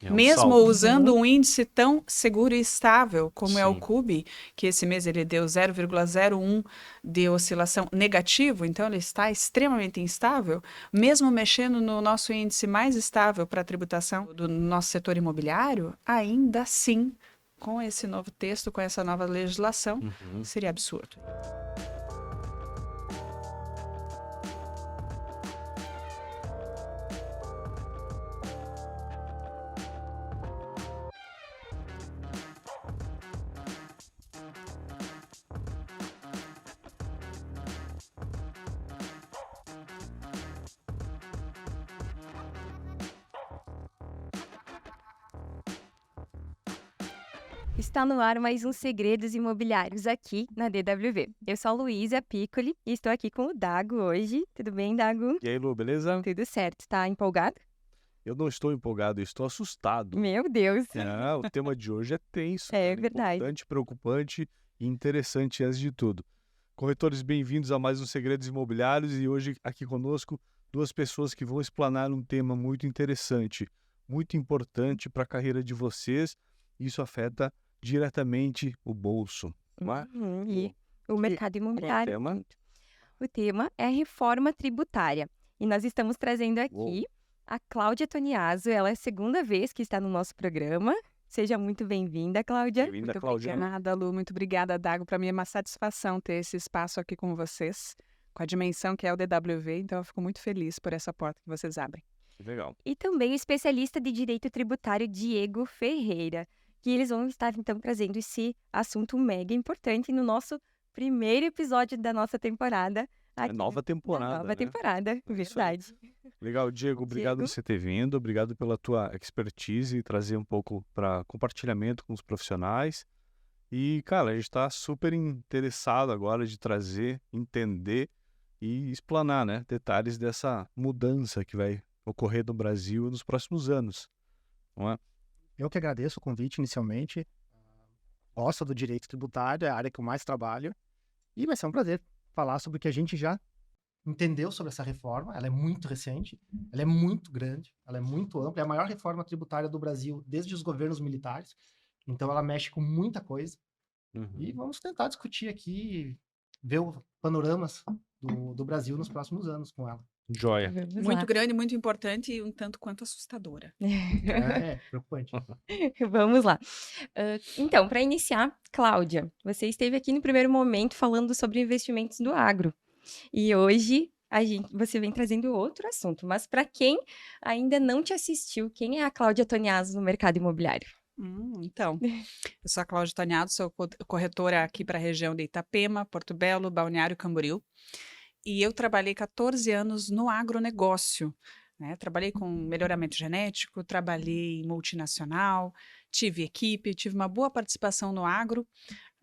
É um Mesmo salto. usando um índice tão seguro e estável como é o Sim. CUB, que esse mês ele deu 0,01 de oscilação negativo, então ele está extremamente instável, mesmo mexendo no nosso índice mais estável para a tributação do nosso setor imobiliário, ainda assim, com esse novo texto, com essa nova legislação, Uhum. seria absurdo. Está no ar mais um Segredos Imobiliários aqui na DWV. Eu sou a Luísa Piccoli e estou aqui com o Dago hoje. Tudo bem, Dago? E aí, Lu, beleza? Tudo certo. Tá empolgado? Eu não estou empolgado, eu estou assustado. Meu Deus! O tema de hoje é tenso, É cara, verdade. importante, preocupante e interessante antes de tudo. Corretores, bem-vindos a mais um Segredos Imobiliários e hoje aqui conosco duas pessoas que vão explanar um tema muito interessante, muito importante para a carreira de vocês. Isso afeta diretamente o bolso, não é? E o Que- mercado Qual é o imobiliário. tema? O tema é a reforma tributária. E nós estamos trazendo Uou. aqui a Cláudia Toniaso. Ela é a segunda vez que está no nosso programa. Seja muito bem-vinda, Cláudia. Bem-vinda, Muito Cláudia. obrigada, Lu. Muito obrigada, Dago. Para mim é uma satisfação ter esse espaço aqui com vocês, com a dimensão que é o DWV. Então, eu fico muito feliz por essa porta que vocês abrem. Que legal. E também o especialista de direito tributário Diego Ferreira, que eles vão estar então trazendo esse assunto mega importante no nosso primeiro episódio da nossa temporada. É nova temporada, Nova né? temporada, É isso aí. verdade. Legal, Diego, obrigado por você ter vindo, obrigado pela tua expertise e trazer um pouco para compartilhamento com os profissionais. E, cara, a gente está super interessado agora de trazer, entender e explanar, né, detalhes dessa mudança que vai ocorrer no Brasil nos próximos anos, não é? Eu que agradeço o convite inicialmente. Gosto do direito tributário, é a área que eu mais trabalho. E vai ser um prazer falar sobre o que a gente já entendeu sobre essa reforma. Ela é muito recente, ela é muito grande, ela é muito ampla. É a maior reforma tributária do Brasil desde os governos militares. Então ela mexe com muita coisa. E vamos tentar discutir aqui, ver os panoramas do Brasil nos próximos anos com ela. Joia. Vamos Muito lá. grande, muito importante e um tanto quanto assustadora. É preocupante. Vamos lá. Então, para iniciar, Cláudia, você esteve aqui no primeiro momento falando sobre investimentos do agro. E hoje você vem trazendo outro assunto. Mas para quem ainda não te assistiu, quem é a Cláudia Toniaso no mercado imobiliário? Então, eu sou a Cláudia Toniato, sou corretora aqui para a região de Itapema, Porto Belo, Balneário Camboriú. E eu trabalhei 14 anos no agronegócio, né? Trabalhei com melhoramento genético, trabalhei em multinacional, tive equipe, tive uma boa participação no agro,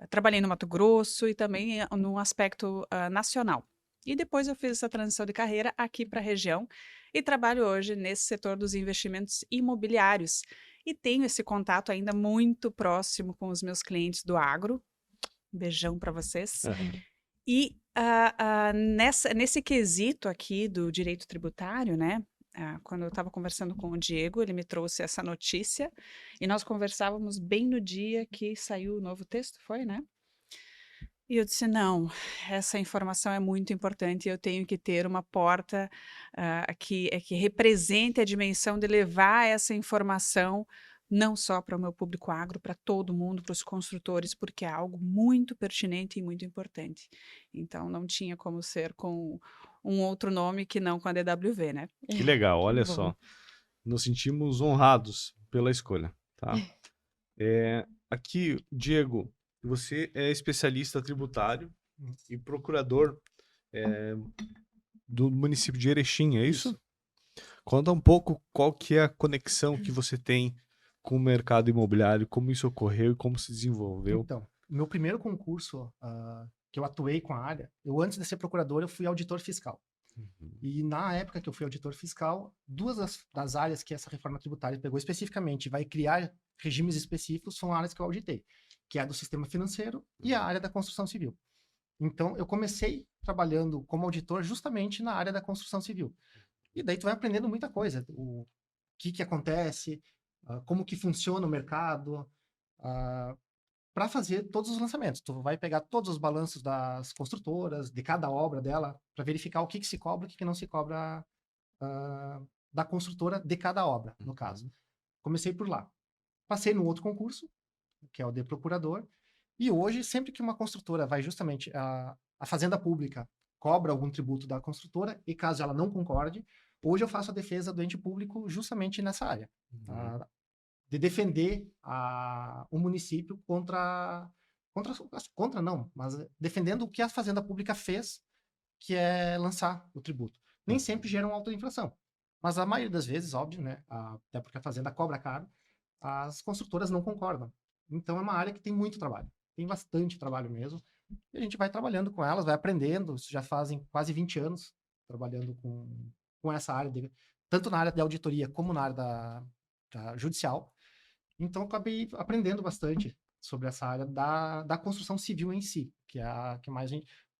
trabalhei no Mato Grosso e também no aspecto nacional. E depois eu fiz essa transição de carreira aqui para a região e trabalho hoje nesse setor dos investimentos imobiliários. E tenho esse contato ainda muito próximo com os meus clientes do agro. Um beijão para vocês. E nesse quesito aqui do direito tributário, né? Quando eu estava conversando com o Diego, ele me trouxe essa notícia e nós conversávamos bem no dia que saiu o novo texto, foi, né? E eu disse, não, essa informação é muito importante e eu tenho que ter uma porta que represente a dimensão de levar essa informação não só para o meu público agro, para todo mundo, para os construtores, porque é algo muito pertinente e muito importante. Então, não tinha como ser com um outro nome que não com a DWV, né? Que legal, olha bom. só. Nos sentimos honrados pela escolha, tá? Aqui, Diego, você é especialista tributário e procurador do município de Erechim, é isso? Conta um pouco qual que é a conexão que você tem com o mercado imobiliário, como isso ocorreu e como se desenvolveu. Então, meu primeiro concurso que eu atuei com a área, antes de ser procurador, eu fui auditor fiscal. E na época que eu fui auditor fiscal, duas das áreas que essa reforma tributária pegou especificamente, vai criar regimes específicos, são áreas que eu auditei, que é a do sistema financeiro e a área da construção civil. Então, eu comecei trabalhando como auditor justamente na área da construção civil. E daí tu vai aprendendo muita coisa, o que acontece, como que funciona o mercado, para fazer todos os lançamentos. Tu vai pegar todos os balanços das construtoras, de cada obra dela, para verificar o que se cobra e o que não se cobra da construtora de cada obra, no caso. Comecei por lá. Passei no outro concurso, que é o de procurador, e hoje, sempre que uma construtora vai justamente a Fazenda Pública cobra algum tributo da construtora, e caso ela não concorde, hoje eu faço a defesa do ente público justamente nessa área. De defender o município contra não, mas defendendo o que a Fazenda Pública fez, que é lançar o tributo. Nem sempre gera uma autoinflação, mas a maioria das vezes, óbvio, né, até porque a Fazenda cobra caro, as construtoras não concordam. Então é uma área que tem muito trabalho, tem bastante trabalho mesmo, e a gente vai trabalhando com elas, vai aprendendo, isso já fazem quase 20 anos trabalhando com essa área, tanto na área de auditoria como na área da judicial. Então, eu acabei aprendendo bastante sobre essa área da construção civil em si, que é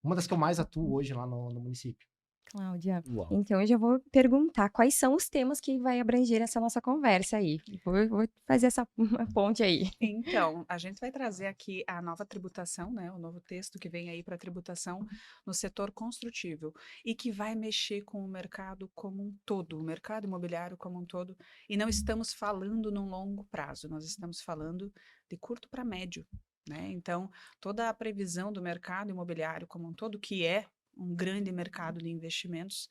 uma das que eu mais atuo hoje lá no município. Cláudia, Uau. então eu já vou perguntar quais são os temas que vai abranger essa nossa conversa aí. Vou fazer essa uma ponte aí. Então, a gente vai trazer aqui a nova tributação, né, o novo texto que vem aí para tributação no setor construtivo e que vai mexer com o mercado como um todo, o mercado imobiliário como um todo. E não estamos falando num longo prazo, nós estamos falando de curto para médio, né? Então, toda a previsão do mercado imobiliário como um todo, que é um grande mercado de investimentos,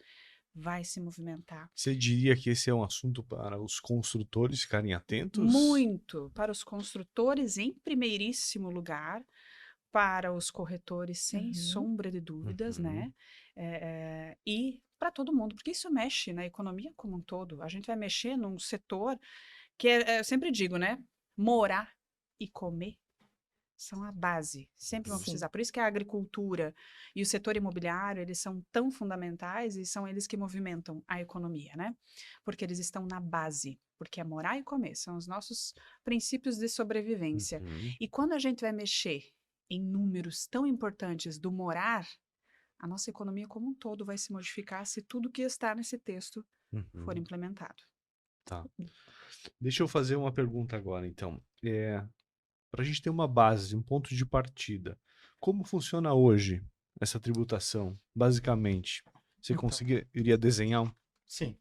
vai se movimentar. Você diria que esse é um assunto para os construtores ficarem atentos? Muito para os construtores em primeiríssimo lugar, para os corretores sem sombra de dúvidas, né? E para todo mundo, porque isso mexe na economia como um todo. A gente vai mexer num setor que eu sempre digo, né? Morar e comer são a base, sempre vão Sim. precisar. Por isso que a agricultura e o setor imobiliário, eles são tão fundamentais e são eles que movimentam a economia, né? Porque eles estão na base, porque é morar e comer, são os nossos princípios de sobrevivência. E quando a gente vai mexer em números tão importantes do morar, a nossa economia como um todo vai se modificar se tudo que está nesse texto for implementado. Tá. Deixa eu fazer uma pergunta agora, então. Para a gente ter uma base, um ponto de partida, como funciona hoje essa tributação, basicamente? Você Então. conseguiria desenhar um... Sim.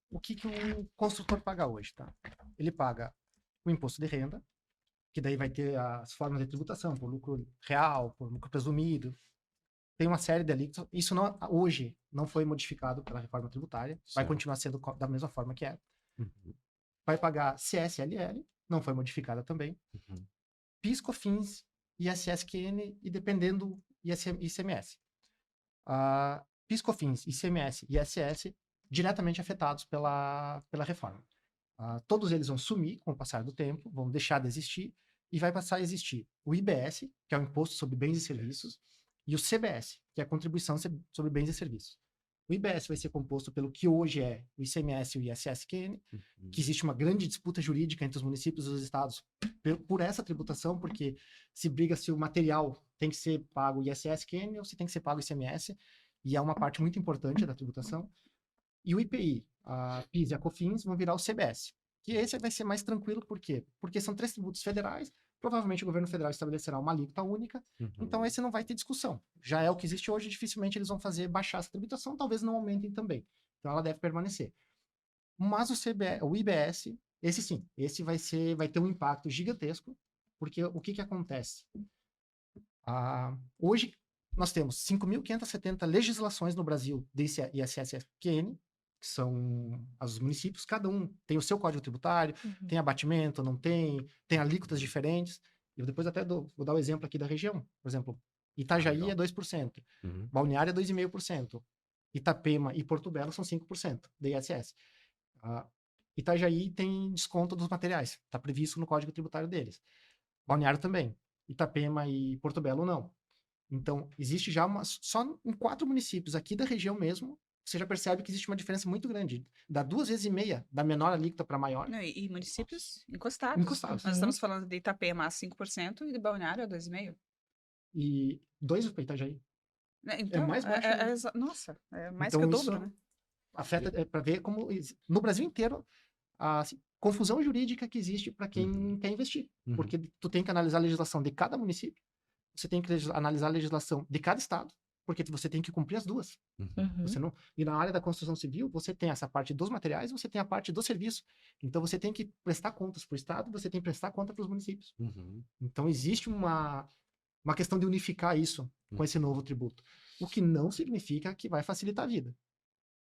O que o construtor paga hoje, tá? Ele paga o imposto de renda, que daí vai ter as formas de tributação, por lucro real, por lucro presumido. Tem uma série de alíquotas. Isso hoje não foi modificado pela reforma tributária. Vai Certo. continuar sendo da mesma forma que é. Vai pagar CSLL, não foi modificada também. PIS, COFINS, ISS-QN e dependendo ICMS. PIS, COFINS, ICMS e ISS diretamente afetados pela reforma. Todos eles vão sumir com o passar do tempo, vão deixar de existir e vai passar a existir o IBS, que é o Imposto sobre Bens e Serviços, e o CBS, que é a Contribuição sobre Bens e Serviços. O IBS vai ser composto pelo que hoje é o ICMS e o ISS-QN, que existe uma grande disputa jurídica entre os municípios e os estados por essa tributação, porque se briga se o material tem que ser pago o ISS-QN ou se tem que ser pago o ICMS, e é uma parte muito importante da tributação. E o IPI, a PIS e a COFINS vão virar o CBS, que esse vai ser mais tranquilo, por quê? Porque são 3 tributos federais, provavelmente o governo federal estabelecerá uma alíquota única, então esse não vai ter discussão. Já é o que existe hoje, dificilmente eles vão baixar essa tributação, talvez não aumentem também. Então ela deve permanecer. Mas o IBS, esse sim, esse vai ter um impacto gigantesco, porque o que acontece? Hoje nós temos 5.570 legislações no Brasil de ISS-QN, que são os municípios, cada um tem o seu código tributário, tem abatimento, não tem alíquotas diferentes. Eu depois até vou dar o exemplo aqui da região. Por exemplo, Itajaí é 2%, Balneário é 2,5%, Itapema e Porto Belo são 5% de ISS. Itajaí tem desconto dos materiais, está previsto no código tributário deles. Balneário também, Itapema e Porto Belo não. Então, existe já só em 4 municípios aqui da região mesmo, você já percebe que existe uma diferença muito grande. Dá 2,5 vezes da menor alíquota para maior. Não, e municípios encostados. Encostados. Nós estamos falando de Itapema a 5% e de Balneário a 2,5%. E 2 para Itajaí. Então, mais baixo. Nossa, é mais Então, que o dobro, né? Afeta para ver como no Brasil inteiro confusão jurídica que existe para quem quer investir. Porque tu tem que analisar a legislação de cada município, você tem que analisar a legislação de cada estado, porque você tem que cumprir as duas. Você não... E na área da construção civil, você tem essa parte dos materiais, você tem a parte do serviço. Então, você tem que prestar contas para o estado, você tem que prestar conta para os municípios. Então, existe uma questão de unificar isso com esse novo tributo. O que não significa que vai facilitar a vida.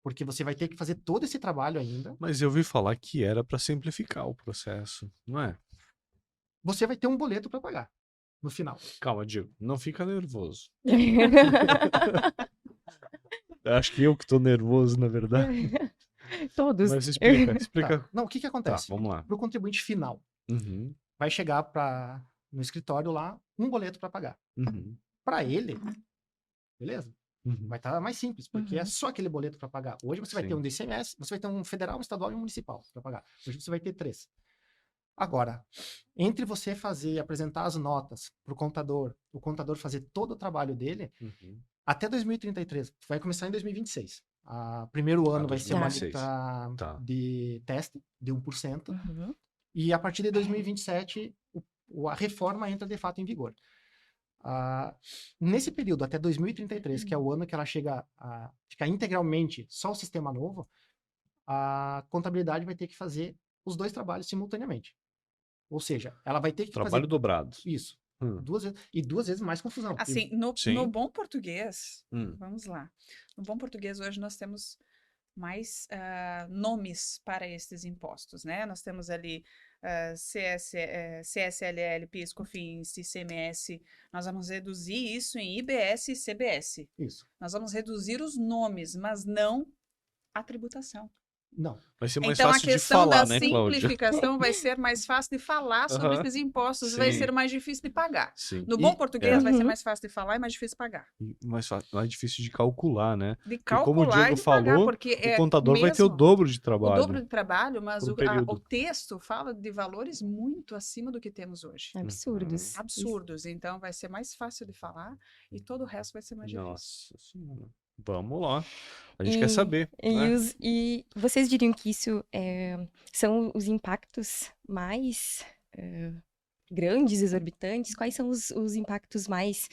Porque você vai ter que fazer todo esse trabalho ainda. Mas eu ouvi falar que era para simplificar o processo, não é? Você vai ter um boleto para pagar no final. Calma, Diego, não fica nervoso. Acho que eu que tô nervoso, na verdade. Todos. Mas explica. Tá. Não, o que Tá, acontece? vamos lá. Para o contribuinte final, vai chegar no escritório lá um boleto para pagar. Para ele, beleza? Vai estar mais simples, porque é só aquele boleto para pagar. Hoje você vai ter um do ICMS, você vai ter um federal, um estadual e um municipal para pagar. Hoje você vai ter 3. Agora, entre você apresentar as notas para o contador fazer todo o trabalho dele, até 2033, vai começar em 2026. Primeiro ano vai ser uma alíquota de teste de 1%, e a partir de 2027 a reforma entra de fato em vigor. Nesse período, até 2033, que é o ano que ela chega a ficar integralmente só o sistema novo, a contabilidade vai ter que fazer os 2 trabalhos simultaneamente. Ou seja, ela vai ter que Trabalho fazer... dobrado. Isso. 2 vezes, e 2 vezes mais confusão. Assim, no bom português, vamos lá. No bom português, hoje nós temos mais nomes para estes impostos, né? Nós temos ali CSLL, PIS, COFINS, ICMS. Nós vamos reduzir isso em IBS e CBS. Isso. Nós vamos reduzir os nomes, mas não a tributação. Não. Vai ser mais Então, fácil a de questão falar, da né, Cláudia? simplificação vai ser mais fácil de falar sobre esses impostos, vai ser mais difícil de pagar. Sim. No bom português, vai ser mais fácil de falar e mais difícil de pagar. Mais difícil de calcular, né? De E como o calcular Diego e de pagar, falou, porque o contador vai ter o mesmo dobro de o trabalho. dobro de trabalho, mas por um período. o texto fala de valores muito acima do que temos hoje. Absurdos. Absurdos. Então, vai ser mais fácil de falar e todo o resto vai ser mais difícil. Nossa Senhora. Vamos lá. A gente quer saber. Né? E vocês diriam que isso são os impactos mais grandes, exorbitantes? Quais são os impactos mais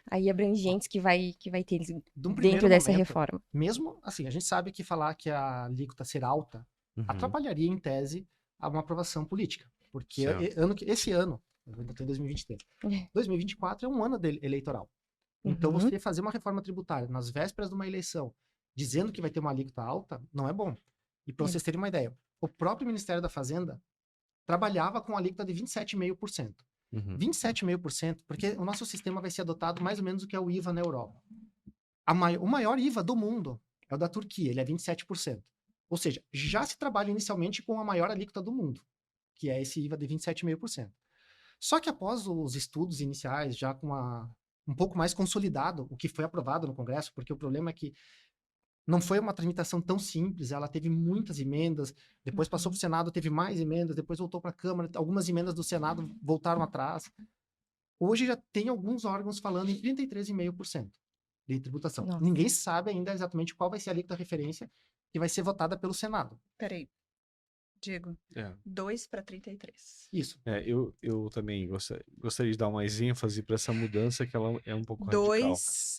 aí abrangentes que vai ter dentro dessa reforma? Mesmo assim, a gente sabe que falar que a alíquota ser alta atrapalharia, em tese, uma aprovação política. Porque esse ano, ainda tem 2023, 2024 é um ano eleitoral. Então, você fazer uma reforma tributária nas vésperas de uma eleição, dizendo que vai ter uma alíquota alta, não é bom. E para vocês terem uma ideia, o próprio Ministério da Fazenda trabalhava com a alíquota de 27,5%. 27,5%, porque o nosso sistema vai ser adotado mais ou menos o que é o IVA na Europa. O maior IVA do mundo é o da Turquia, ele é 27%. Ou seja, já se trabalha inicialmente com a maior alíquota do mundo, que é esse IVA de 27,5%. Só que após os estudos iniciais, já com um pouco mais consolidado o que foi aprovado no Congresso, porque o problema é que não foi uma tramitação tão simples, ela teve muitas emendas, depois passou para o Senado, teve mais emendas, depois voltou para a Câmara, algumas emendas do Senado voltaram atrás. Hoje já tem alguns órgãos falando em 33,5% de tributação. Nossa. Ninguém sabe ainda exatamente qual vai ser a alíquota referência que vai ser votada pelo Senado. Peraí. Diego, 2 para 33. Isso. Eu também gostaria de dar mais ênfase para essa mudança, que ela é um pouco radical.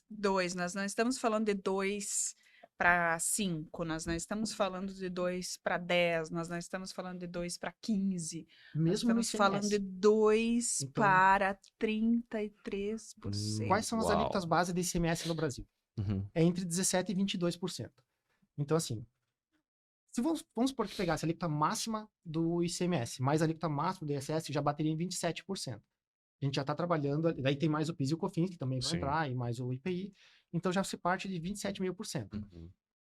2. Nós não estamos falando de 2 para 5, nós não estamos falando de 2 para 10, nós não estamos falando de 2 para 15. Nós estamos falando de 2 para 33%. Quais são as alíquotas base de ICMS no Brasil? É entre 17% e 22%. Então, assim, se vamos supor que pegasse a alíquota máxima do ICMS, mais a alíquota máxima do ISS, já bateria em 27%. A gente já está trabalhando, daí tem mais o PIS e o COFINS, que também vão entrar, e mais o IPI, então já se parte de 27,5%.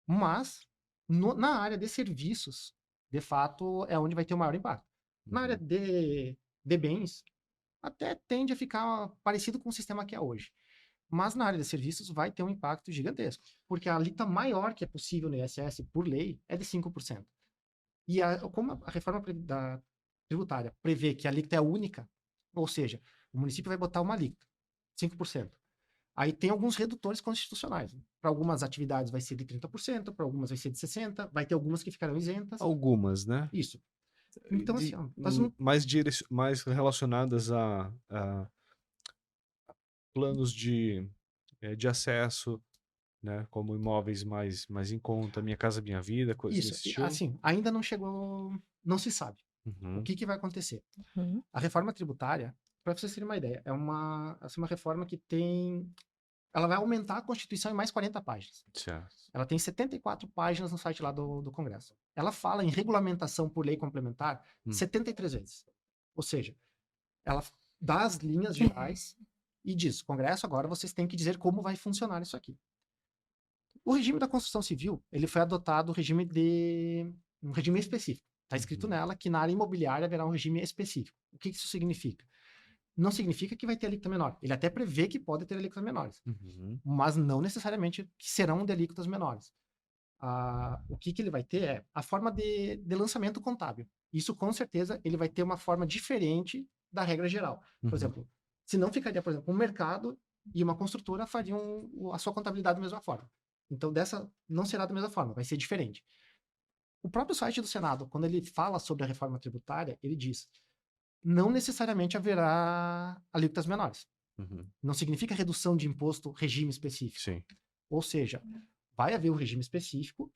Mas, na área de serviços, de fato, é onde vai ter o maior impacto. Na área de bens, até tende a ficar parecido com o sistema que é hoje. Mas na área de serviços vai ter um impacto gigantesco, porque a alíquota maior que é possível no ISS, por lei, é de 5%. E como a reforma tributária prevê que a alíquota é única, ou seja, o município vai botar uma alíquota, 5%. Aí tem alguns redutores constitucionais. Para algumas atividades vai ser de 30%, para algumas vai ser de 60%, vai ter algumas que ficarão isentas. Algumas, né? Isso. Então, assim, ó, nós não... mais relacionadas a planos de acesso, né? Como imóveis mais em conta, Minha Casa Minha Vida, coisas Isso, desse estilo. assim, ainda não chegou, não se sabe o Uhum. que vai acontecer. Uhum. A reforma tributária, para vocês terem uma ideia, é assim, uma reforma que tem... Ela vai aumentar a Constituição em mais 40 páginas. Certo. Ela tem 74 páginas no site lá do Congresso. Ela fala em regulamentação por lei complementar 73 vezes. Ou seja, ela dá as linhas gerais e diz, Congresso, agora vocês têm que dizer como vai funcionar isso aqui. O regime da construção civil, ele foi adotado um regime específico. Está escrito nela que na área imobiliária haverá um regime específico. O que isso significa? Não significa que vai ter alíquota menor. Ele até prevê que pode ter alíquotas menores, mas não necessariamente que serão de alíquotas menores. O que ele vai ter é a forma de lançamento contábil. Isso, com certeza, ele vai ter uma forma diferente da regra geral. Por exemplo, se não ficaria, por exemplo, um mercado e uma construtora fariam a sua contabilidade da mesma forma. Então, dessa não será da mesma forma, vai ser diferente. O próprio site do Senado, quando ele fala sobre a reforma tributária, ele diz: não necessariamente haverá alíquotas menores. Não significa redução de imposto regime específico. Sim. Ou seja, vai haver um regime específico.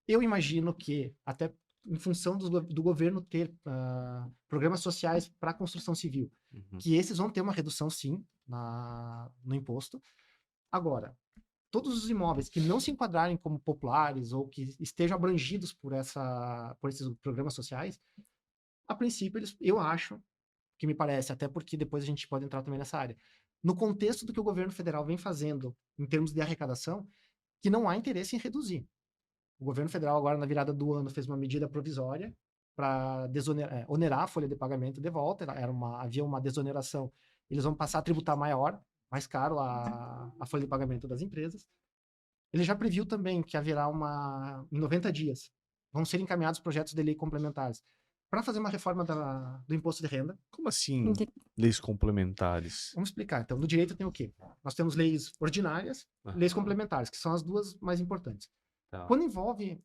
Eu imagino que, até em função do governo ter programas sociais para a construção civil, que esses vão ter uma redução, sim, no imposto. Agora, todos os imóveis que não se enquadrarem como populares ou que estejam abrangidos por esses programas sociais, a princípio, eu acho, que me parece, até porque depois a gente pode entrar também nessa área, no contexto do que o governo federal vem fazendo em termos de arrecadação, que não há interesse em reduzir. O governo federal agora, na virada do ano, fez uma medida provisória para onerar a folha de pagamento de volta. Havia uma desoneração. Eles vão passar a tributar mais caro a folha de pagamento das empresas. Ele já previu também que haverá em 90 dias, vão ser encaminhados projetos de lei complementares para fazer uma reforma do imposto de renda. Como assim, leis complementares? Vamos explicar. Então, no direito tem o quê? Nós temos leis ordinárias e leis complementares, que são as duas mais importantes. Tá. Quando envolve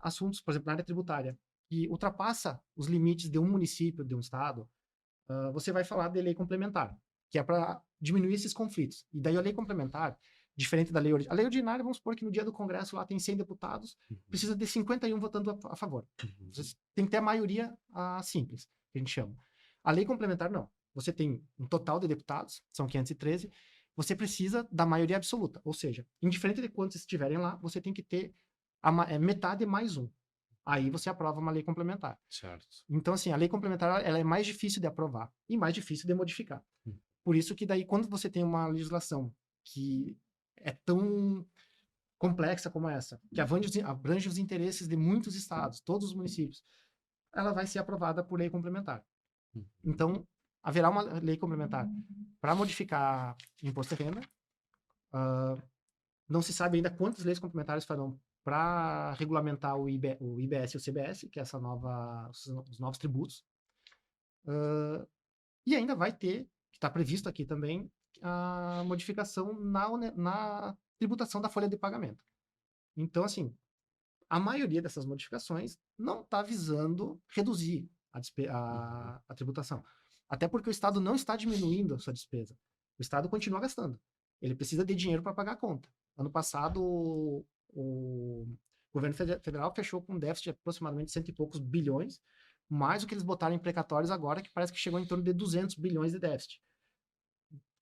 assuntos, por exemplo, na área tributária, que ultrapassa os limites de um município, de um estado, você vai falar de lei complementar, que é para diminuir esses conflitos. E daí a lei complementar, diferente da lei ordinária. A lei ordinária, vamos supor que no dia do Congresso lá tem 100 deputados, precisa de 51 votando a favor. Você tem que ter a maioria simples, que a gente chama. A lei complementar, não. Você tem um total de deputados, são 513, você precisa da maioria absoluta. Ou seja, indiferente de quantos estiverem lá, você tem que ter metade mais um. Aí você aprova uma lei complementar. Certo. Então, assim, a lei complementar ela é mais difícil de aprovar e mais difícil de modificar. Por isso que daí, quando você tem uma legislação que é tão complexa como essa, que abrange os interesses de muitos estados, todos os municípios, ela vai ser aprovada por lei complementar. Então, haverá uma lei complementar para modificar o imposto de renda. Não se sabe ainda quantas leis complementares farão para regulamentar o IBS e o CBS, que é os novos tributos. E ainda vai ter, que está previsto aqui também, a modificação na tributação da folha de pagamento. Então, assim, a maioria dessas modificações não está visando reduzir a tributação. Até porque o Estado não está diminuindo a sua despesa. O Estado continua gastando. Ele precisa de dinheiro para pagar a conta. Ano passado, o governo federal fechou com um déficit de aproximadamente 100 e poucos bilhões, mais o que eles botaram em precatórios agora, que parece que chegou em torno de 200 bilhões de déficit.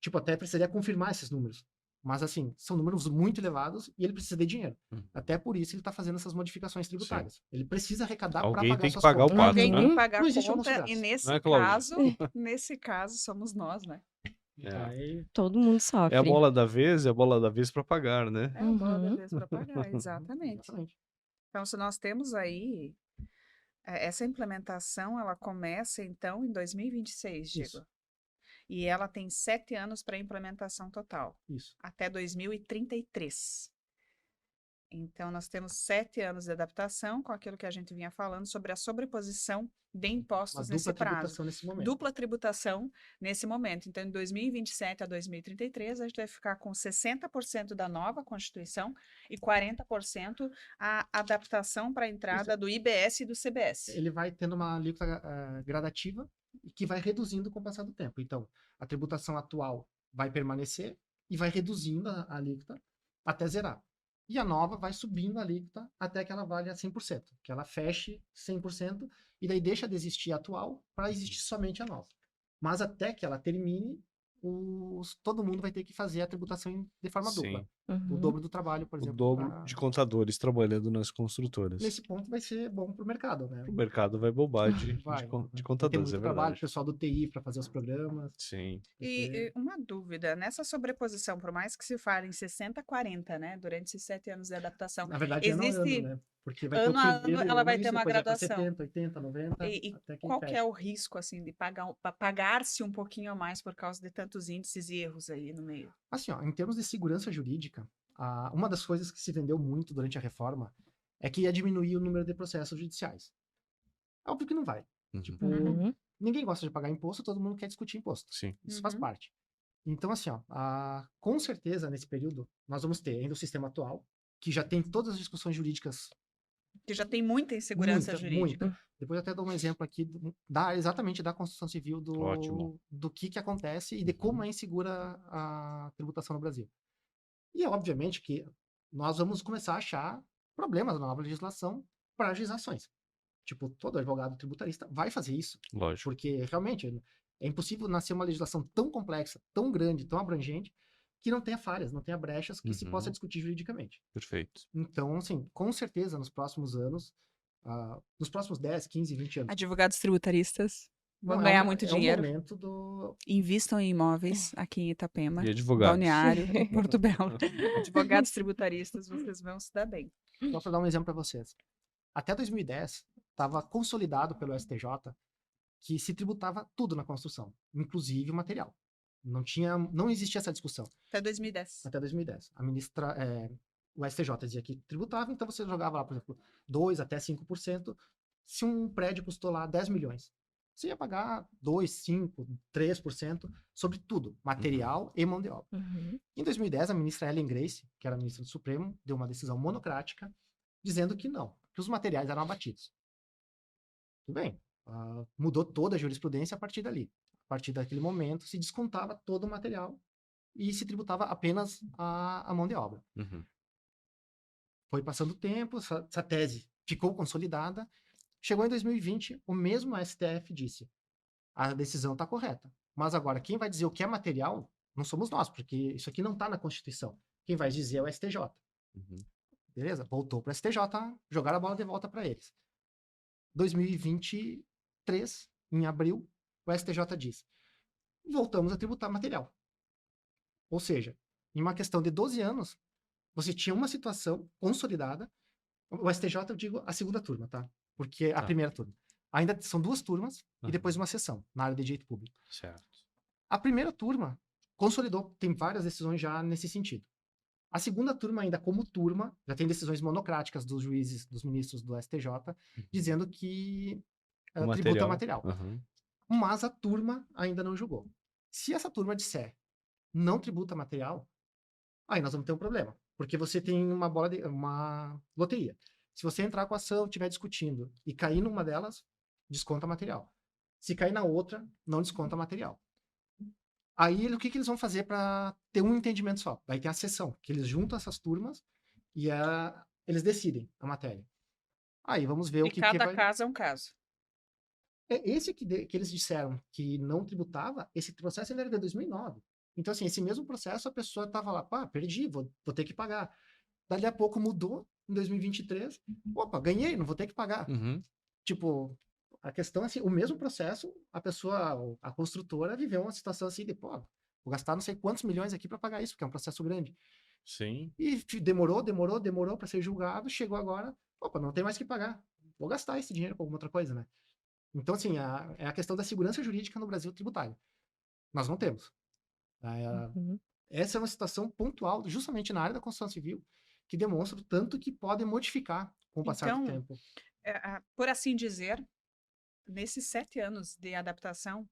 Tipo, até precisaria confirmar esses números. Mas, assim, são números muito elevados e ele precisa de dinheiro. Até por isso ele está fazendo essas modificações tributárias. Sim. Ele precisa arrecadar para pagar tem que suas pagar contas. o pato, Alguém né? tem que pagar Não a existe almoço conta grátis. e Não é, nesse caso somos nós, né? Aí, Todo mundo sofre. É a bola da vez para pagar, né? É a bola da vez para pagar, exatamente. exatamente. Então, se nós temos aí essa implementação, ela começa então em 2026, Diego. Isso. E ela tem 7 anos para implementação total, Isso. até 2033. Então, nós temos 7 anos de adaptação com aquilo que a gente vinha falando sobre a sobreposição de Uma impostos nesse dupla prazo. tributação nesse momento. Dupla tributação nesse momento. Então, em 2027 a 2033, a gente vai ficar com 60% da nova Constituição e 40% a adaptação para a entrada do IBS e do CBS. Ele vai tendo uma alíquota gradativa e que vai reduzindo com o passar do tempo. Então, a tributação atual vai permanecer e vai reduzindo a alíquota até zerar. E a nova vai subindo a alíquota até que ela valha 100%, que ela feche 100%, e daí deixa de existir a atual para existir somente a nova. Mas até que ela termine, todo mundo vai ter que fazer a tributação de forma dupla. O dobro do trabalho, por O exemplo. dobro de contadores trabalhando nas construtoras. Nesse ponto vai ser bom para o mercado, né? O mercado vai bombar de Vai ter contadores, muito é trabalho, verdade. pessoal do TI para fazer os programas. Sim. E uma dúvida, nessa sobreposição, por mais que se fale em 60-40, né, durante esses 7 anos de adaptação, Na verdade, ano a existe ano, né? Porque vai ano ter a o ano, primeiro ela vai ano, ter uma depois vai pra graduação. 70, 80, 90, E até que qual que é fecha. o risco, assim, de pagar-se um pouquinho a mais por causa de tantos índices e erros aí no meio? Assim, ó, em termos de segurança jurídica, uma das coisas que se vendeu muito durante a reforma é que ia diminuir o número de processos judiciais. Óbvio que não vai. Uhum. Tipo, Uhum. ninguém gosta de pagar imposto, todo mundo quer discutir imposto. Sim. Isso faz Uhum. parte. Então, assim, ó, com certeza, nesse período, nós vamos ter ainda o sistema atual, que já tem todas as discussões jurídicas. Que já tem muita insegurança jurídica. Muita. Depois eu até dou um exemplo aqui exatamente da Constituição Civil Ótimo. do que acontece e de como é insegura a tributação no Brasil. E, obviamente, que nós vamos começar a achar problemas na nova legislação para legislações. Tipo, todo advogado tributarista vai fazer isso. Lógico. Porque, realmente, é impossível nascer uma legislação tão complexa, tão grande, tão abrangente, que não tenha falhas, não tenha brechas que se possa discutir juridicamente. Perfeito. Então, assim, com certeza, nos próximos anos, nos próximos 10, 15, 20 anos, Advogados tributaristas vão não, ganhar muito é dinheiro. o momento do... Invistam em imóveis aqui em Itapema, E advogados. Balneário, Porto Belo. Advogados tributaristas, vocês vão se dar bem. Só para dar um exemplo para vocês. Até 2010, estava consolidado pelo STJ que se tributava tudo na construção, inclusive o material. Não existia essa discussão. Até 2010. Até 2010. O STJ dizia que tributava, então você jogava lá, por exemplo, 2 até 5%. Se um prédio custou lá 10 milhões, você ia pagar 2, 5, 3% sobre tudo, material e mão de obra. Uhum. Em 2010, a ministra Ellen Grace, que era ministra do Supremo, deu uma decisão monocrática, dizendo que não, que os materiais eram abatidos. Tudo bem, mudou toda a jurisprudência a partir dali. A partir daquele momento, se descontava todo o material e se tributava apenas a mão de obra. Uhum. Foi passando o tempo, essa tese ficou consolidada. Chegou em 2020, o mesmo STF disse: a decisão está correta. Mas agora, quem vai dizer o que é material não somos nós, porque isso aqui não está na Constituição. Quem vai dizer é o STJ. Uhum. Beleza? Voltou para o STJ, jogaram a bola de volta para eles. 2023, em abril, o STJ diz: voltamos a tributar material. Ou seja, em uma questão de 12 anos, você tinha uma situação consolidada. O STJ, eu digo a segunda turma, tá? Porque a primeira turma. Ainda são 2 turmas e depois uma sessão na área de direito público. Certo. A primeira turma consolidou, tem várias decisões já nesse sentido. A segunda turma, ainda como turma, já tem decisões monocráticas dos juízes, dos ministros do STJ, dizendo que tributa material. Uhum. Mas a turma ainda não julgou. Se essa turma disser não tributa material, aí nós vamos ter um problema. Porque você tem uma loteria. Se você entrar com a ação, estiver discutindo e cair numa delas, desconta material. Se cair na outra, não desconta material. Aí, o que eles vão fazer para ter um entendimento só? Daí tem a sessão, que eles juntam essas turmas e eles decidem a matéria. Aí vamos ver o que vai... cada caso é um caso. Esse que eles disseram que não tributava, esse processo ainda era de 2009. Então, assim, esse mesmo processo, a pessoa estava lá, perdi, vou ter que pagar. Dali a pouco mudou, em 2023, opa, ganhei, não vou ter que pagar. Uhum. Tipo, a questão é assim, o mesmo processo, a construtora viveu uma situação assim de, vou gastar não sei quantos milhões aqui para pagar isso, porque é um processo grande. Sim. E demorou para ser julgado, chegou agora, não tem mais que pagar. Vou gastar esse dinheiro com alguma outra coisa, né? Então, assim, é a questão da segurança jurídica no Brasil tributário. Nós não temos. Essa é uma situação pontual, justamente na área da construção civil, que demonstram tanto que podem modificar com o passar do Então, tempo. por assim dizer, nesses 7 anos de adaptação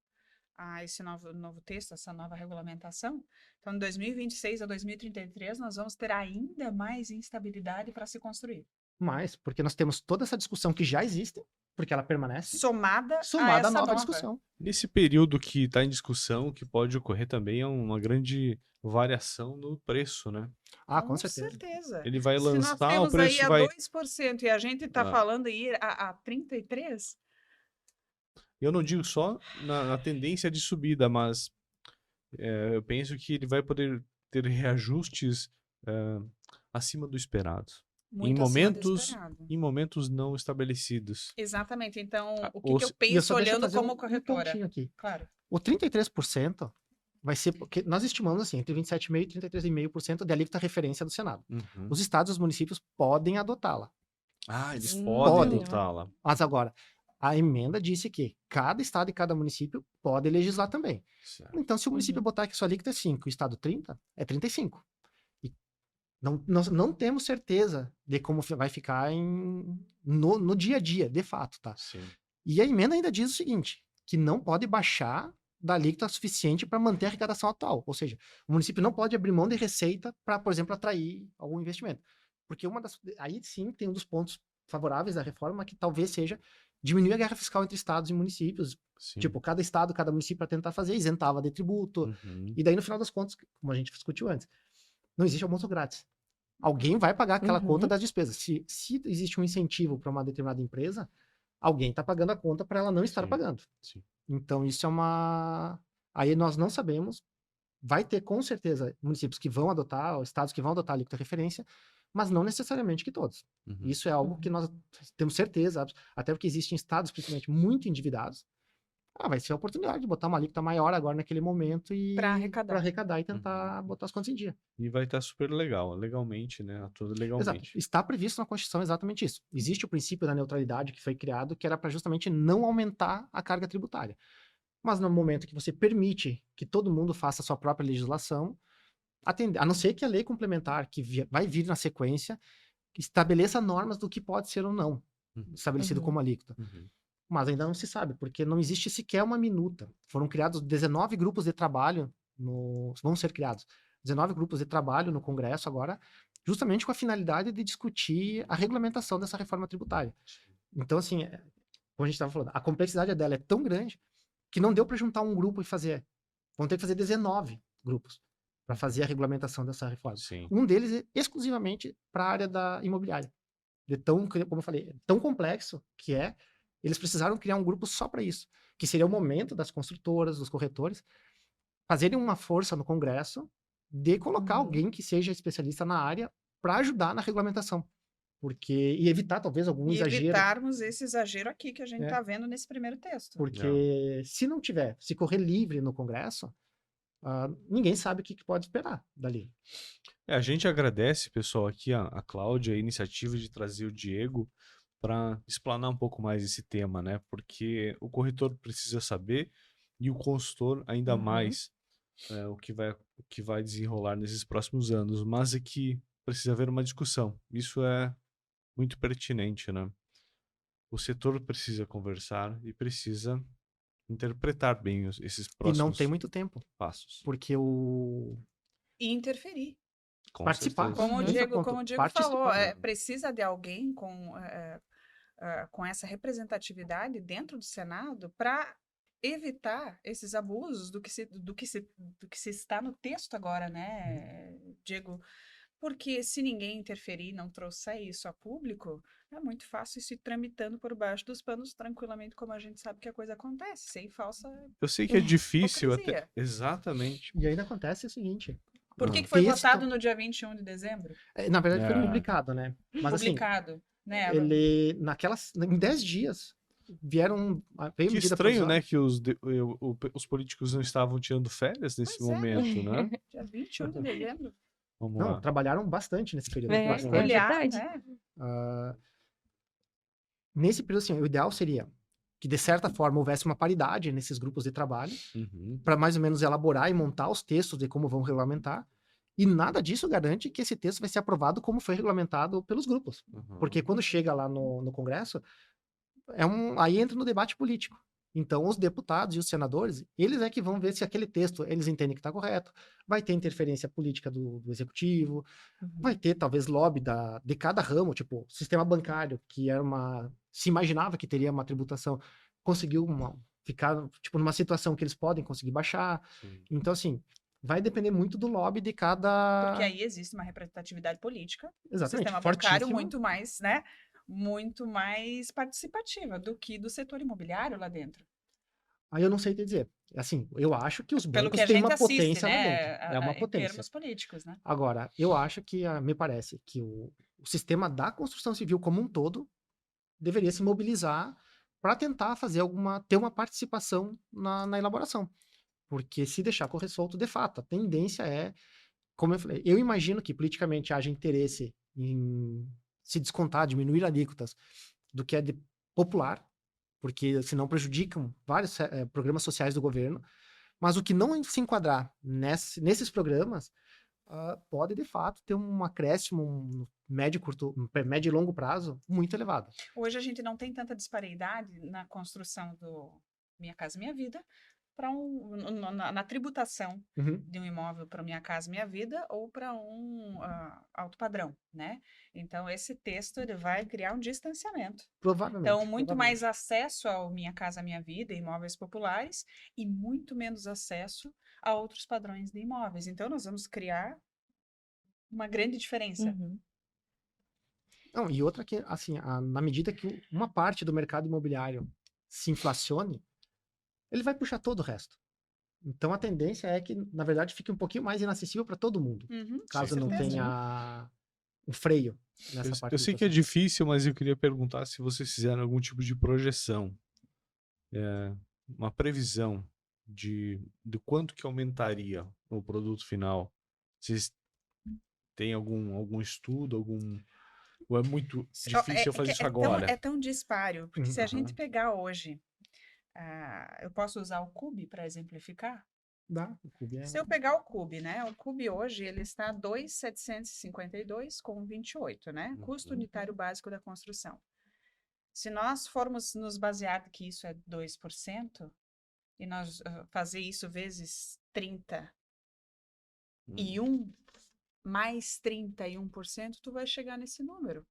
a esse novo texto, essa nova regulamentação, então, de 2026 a 2033, nós vamos ter ainda mais instabilidade para se construir. Mas, porque nós temos toda essa discussão que já existe, porque ela permanece, Somada a somada à essa nova nova. discussão. Nesse período que está em discussão, o que pode ocorrer também é uma grande variação no preço, né? Ah, com certeza. Ele vai Se nós lançar, o temos aí preço a vai... 2% e a gente está Ah. falando em ir a 33%, Eu não digo só na tendência de subida, mas eu penso que ele vai poder ter reajustes acima do esperado. muito acima do esperado. Em momentos não estabelecidos. Exatamente. Então, o ou que eu se- E eu penso só deixo eu olhando fazer como um corretora? pontinho aqui. Claro. O 33% vai ser, porque nós estimamos assim, entre 27,5% e 33,5% de alíquota referência do Senado. Uhum. Os estados e os municípios podem adotá-la. Eles Hum. podem Podem. adotá-la. Mas agora, a emenda disse que cada estado e cada município pode legislar também. Certo. Então, se o município botar que sua alíquota é 5 e o estado 30, é 35. E nós não temos certeza de como vai ficar no dia a dia, de fato, tá? Sim. E a emenda ainda diz o seguinte, que não pode baixar da alíquota suficiente para manter a arrecadação atual. Ou seja, o município não pode abrir mão de receita para, por exemplo, atrair algum investimento. Porque aí sim tem um dos pontos favoráveis da reforma, que talvez seja diminuir a guerra fiscal entre estados e municípios. Sim. Tipo, cada estado, cada município para tentar fazer, isentava de tributo. Uhum. E daí, no final das contas, como a gente discutiu antes, não existe almoço grátis. Alguém vai pagar aquela conta das despesas. Se existe um incentivo para uma determinada empresa, alguém está pagando a conta para ela não estar Sim. pagando. Sim. Então, isso é uma... Aí nós não sabemos. Vai ter, com certeza, municípios que vão adotar, ou estados que vão adotar a alíquota de referência, mas não necessariamente que todos. Uhum. Isso é algo que nós temos certeza, até porque existem estados, principalmente, muito endividados. Vai ser a oportunidade de botar uma alíquota maior agora naquele momento e Pra arrecadar. E tentar botar as contas em dia. E vai estar super legal, legalmente, né? Atuando Exato. legalmente. Está previsto na Constituição exatamente isso. Existe o princípio da neutralidade que foi criado, que era para justamente não aumentar a carga tributária. Mas no momento que você permite que todo mundo faça a sua própria legislação, a não ser que a lei complementar, que vai vir na sequência, estabeleça normas do que pode ser ou não estabelecido como alíquota. Uhum. Mas ainda não se sabe, porque não existe sequer uma minuta. Foram criados 19 grupos de trabalho, vão ser criados 19 grupos de trabalho no Congresso agora, justamente com a finalidade de discutir a regulamentação dessa reforma tributária. Então, assim, como a gente estava falando, a complexidade dela é tão grande que não deu para juntar um grupo e fazer. Vão ter que fazer 19 grupos para fazer a regulamentação dessa reforma. Sim. Um deles é exclusivamente para a área da imobiliária. Como eu falei, tão complexo que é, eles precisaram criar um grupo só para isso, que seria o momento das construtoras, dos corretores, fazerem uma força no Congresso de colocar alguém que seja especialista na área para ajudar na regulamentação. E evitar talvez algum exagero. evitarmos esse exagero aqui que a gente está vendo nesse primeiro texto. Porque se correr livre no Congresso, ninguém sabe o que pode esperar dali. A gente agradece, pessoal, aqui a Cláudia, a iniciativa de trazer o Diego para explanar um pouco mais esse tema, né? Porque o corretor precisa saber e o consultor ainda mais o que vai desenrolar nesses próximos anos, mas é que precisa haver uma discussão. Isso é muito pertinente, né? O setor precisa conversar e precisa interpretar bem esses próximos E não tem muito tempo, passos. porque E interferir. Com participar. certeza. Como o Diego falou, precisa de alguém com essa representatividade dentro do Senado para evitar esses abusos do que se está no texto agora, né, Diego? Porque se ninguém interferir, não trouxer isso a público, é muito fácil isso ir tramitando por baixo dos panos tranquilamente, como a gente sabe que a coisa acontece, sem falsa... Eu sei que é difícil hipocrisia. até... Exatamente. E ainda acontece o seguinte... Por que foi votado no dia 21 de dezembro? Na verdade, foi publicado, né? Mas Publicado, assim, né? Em 10 dias, veio Que medida estranho, provisória. né? Que os políticos não estavam tirando férias nesse momento, né? Dia 21 de dezembro. Vamos Não, lá. trabalharam bastante nesse período. É, bastante. é Olhar, verdade. né? Nesse período, assim, o ideal seria que, de certa forma, houvesse uma paridade nesses grupos de trabalho, Uhum. para mais ou menos elaborar e montar os textos de como vão regulamentar, E nada disso garante que esse texto vai ser aprovado como foi regulamentado pelos grupos. Porque quando chega lá no Congresso, aí entra no debate político. Então, os deputados e os senadores, eles é que vão ver se aquele texto eles entendem que está correto. Vai ter interferência política do executivo, vai ter talvez lobby de cada ramo, tipo, sistema bancário, que se imaginava que teria uma tributação, conseguiu ficar tipo, numa situação que eles podem conseguir baixar. Sim. Então, assim, vai depender muito do lobby de Porque cada. aí existe uma representatividade política, o Exatamente, sistema bancário fortíssima. muito mais, né? Muito mais participativa do que do setor imobiliário lá dentro. Aí eu não sei te dizer. Assim, eu acho que os Pelo que bancos a têm gente uma assiste, potência lá né? dentro. É uma Em potência. termos políticos, né? Agora, eu acho que, me parece que o sistema da construção civil como um todo deveria se mobilizar para tentar ter uma participação na elaboração. Porque se deixar correr solto, de fato, a tendência é, como eu falei, eu imagino que politicamente haja interesse em se descontar, diminuir alíquotas do que é popular, porque senão prejudicam vários programas sociais do governo, mas o que não se enquadrar nesses programas pode, de fato, ter um acréscimo médio e longo prazo muito elevado. Hoje a gente não tem tanta disparidade na construção do Minha Casa Minha Vida na tributação de um imóvel para Minha Casa Minha Vida ou para um alto padrão, né? Então, esse texto ele vai criar um distanciamento. Provavelmente. Então, muito mais acesso ao Minha Casa Minha Vida, imóveis populares, e muito menos acesso a outros padrões de imóveis. Então, nós vamos criar uma grande diferença. Não, e outra que, assim, na medida que uma parte do mercado imobiliário se inflacione, ele vai puxar todo o resto. Então, a tendência é que, na verdade, fique um pouquinho mais inacessível para todo mundo, caso não tenha um freio nessa parte. Eu sei que é difícil, mas eu queria perguntar se vocês fizeram algum tipo de projeção, uma previsão de quanto que aumentaria o produto final. Vocês têm algum estudo, ou é muito difícil fazer isso agora? É tão disparo, porque se a gente pegar hoje, eu posso usar o CUB para exemplificar? Dá, o CUB Se eu pegar o CUB, né? O CUB hoje ele está 2.752,28, né? Custo unitário básico da construção. Se nós formos nos basear que isso é 2%, e nós fazer isso vezes 31 mais 31%, tu vai chegar nesse número.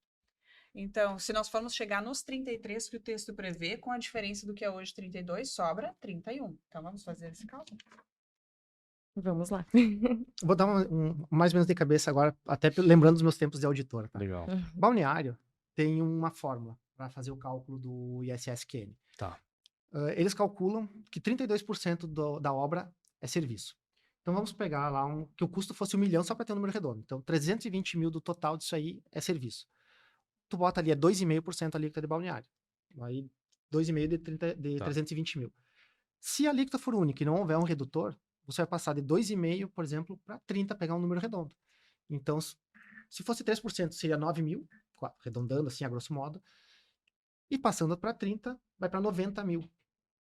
Então, se nós formos chegar nos 33 que o texto prevê, com a diferença do que é hoje 32, sobra 31. Então, vamos fazer esse cálculo? Vamos lá. Vou dar mais ou menos de cabeça agora, até lembrando dos meus tempos de auditor. Tá? Legal. Balneário tem uma fórmula para fazer o cálculo do ISSQN. Tá. Eles calculam que 32% da obra é serviço. Então, vamos pegar lá que o custo fosse 1 milhão só para ter um número redondo. Então, 320 mil do total disso aí é serviço. Tu bota ali, 2,5% a alíquota de balneário. Aí, 2,5% de 320 mil. Se a alíquota for única e não houver um redutor, você vai passar de 2,5%, por exemplo, para 30%, pegar um número redondo. Então, se fosse 3%, seria 9 mil, arredondando assim, a grosso modo. E passando para 30%, vai para 90 mil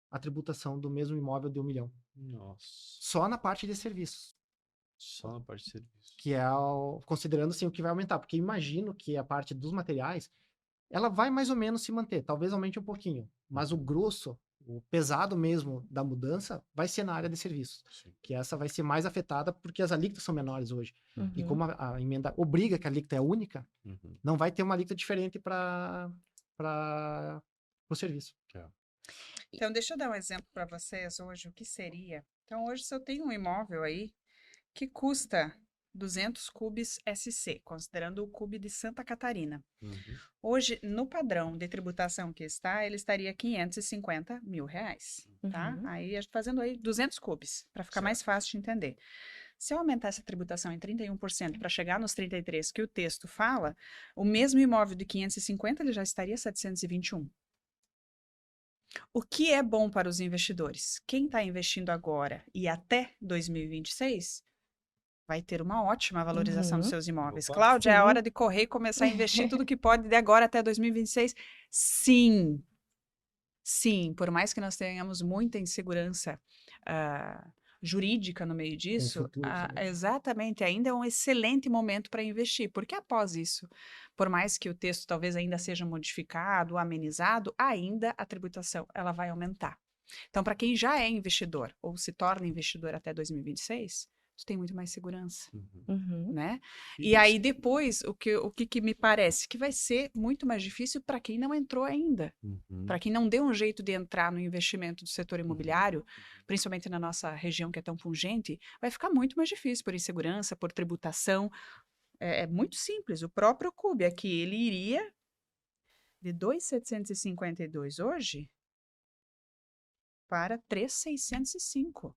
a tributação do mesmo imóvel de 1 milhão. Nossa. Só na parte de serviços. Só na parte de serviço. Que é considerando assim, o que vai aumentar. Porque imagino que a parte dos materiais, ela vai mais ou menos se manter. Talvez aumente um pouquinho. Mas o grosso, o pesado mesmo da mudança, vai ser na área de serviços. Sim. Que essa vai ser mais afetada porque as alíquotas são menores hoje. E como a emenda obriga que a alíquota é única, não vai ter uma alíquota diferente para o serviço. Então, deixa eu dar um exemplo para vocês hoje, o que seria. Então, hoje, se eu tenho um imóvel aí que custa 200 cubes SC, considerando o cube de Santa Catarina. Hoje, no padrão de tributação que está, ele estaria 550 mil reais, tá? Aí, fazendo aí 200 cubes, para ficar mais fácil de entender. Se eu aumentar essa tributação em 31% para chegar nos 33% que o texto fala, o mesmo imóvel de 550, ele já estaria 721. O que é bom para os investidores? Quem está investindo agora e até 2026 vai ter uma ótima valorização dos seus imóveis. Opa, Cláudia, sim. é a hora de correr e começar a investir tudo que pode de agora até 2026? Sim. Sim, por mais que nós tenhamos muita insegurança jurídica no meio disso, futuro também. exatamente, ainda é um excelente momento para investir, porque após isso, por mais que o texto talvez ainda seja modificado, amenizado, ainda a tributação ela vai aumentar. Então, para quem já é investidor ou se torna investidor até 2026, tu tem muito mais segurança, Uhum. né? E E aí depois, o que me parece que vai ser muito mais difícil para quem não entrou ainda. Para quem não deu um jeito de entrar no investimento do setor imobiliário, principalmente na nossa região que é tão pungente, vai ficar muito mais difícil por insegurança, por tributação. É muito simples. O próprio CUB aqui, ele iria de 2.752 hoje para 3.605.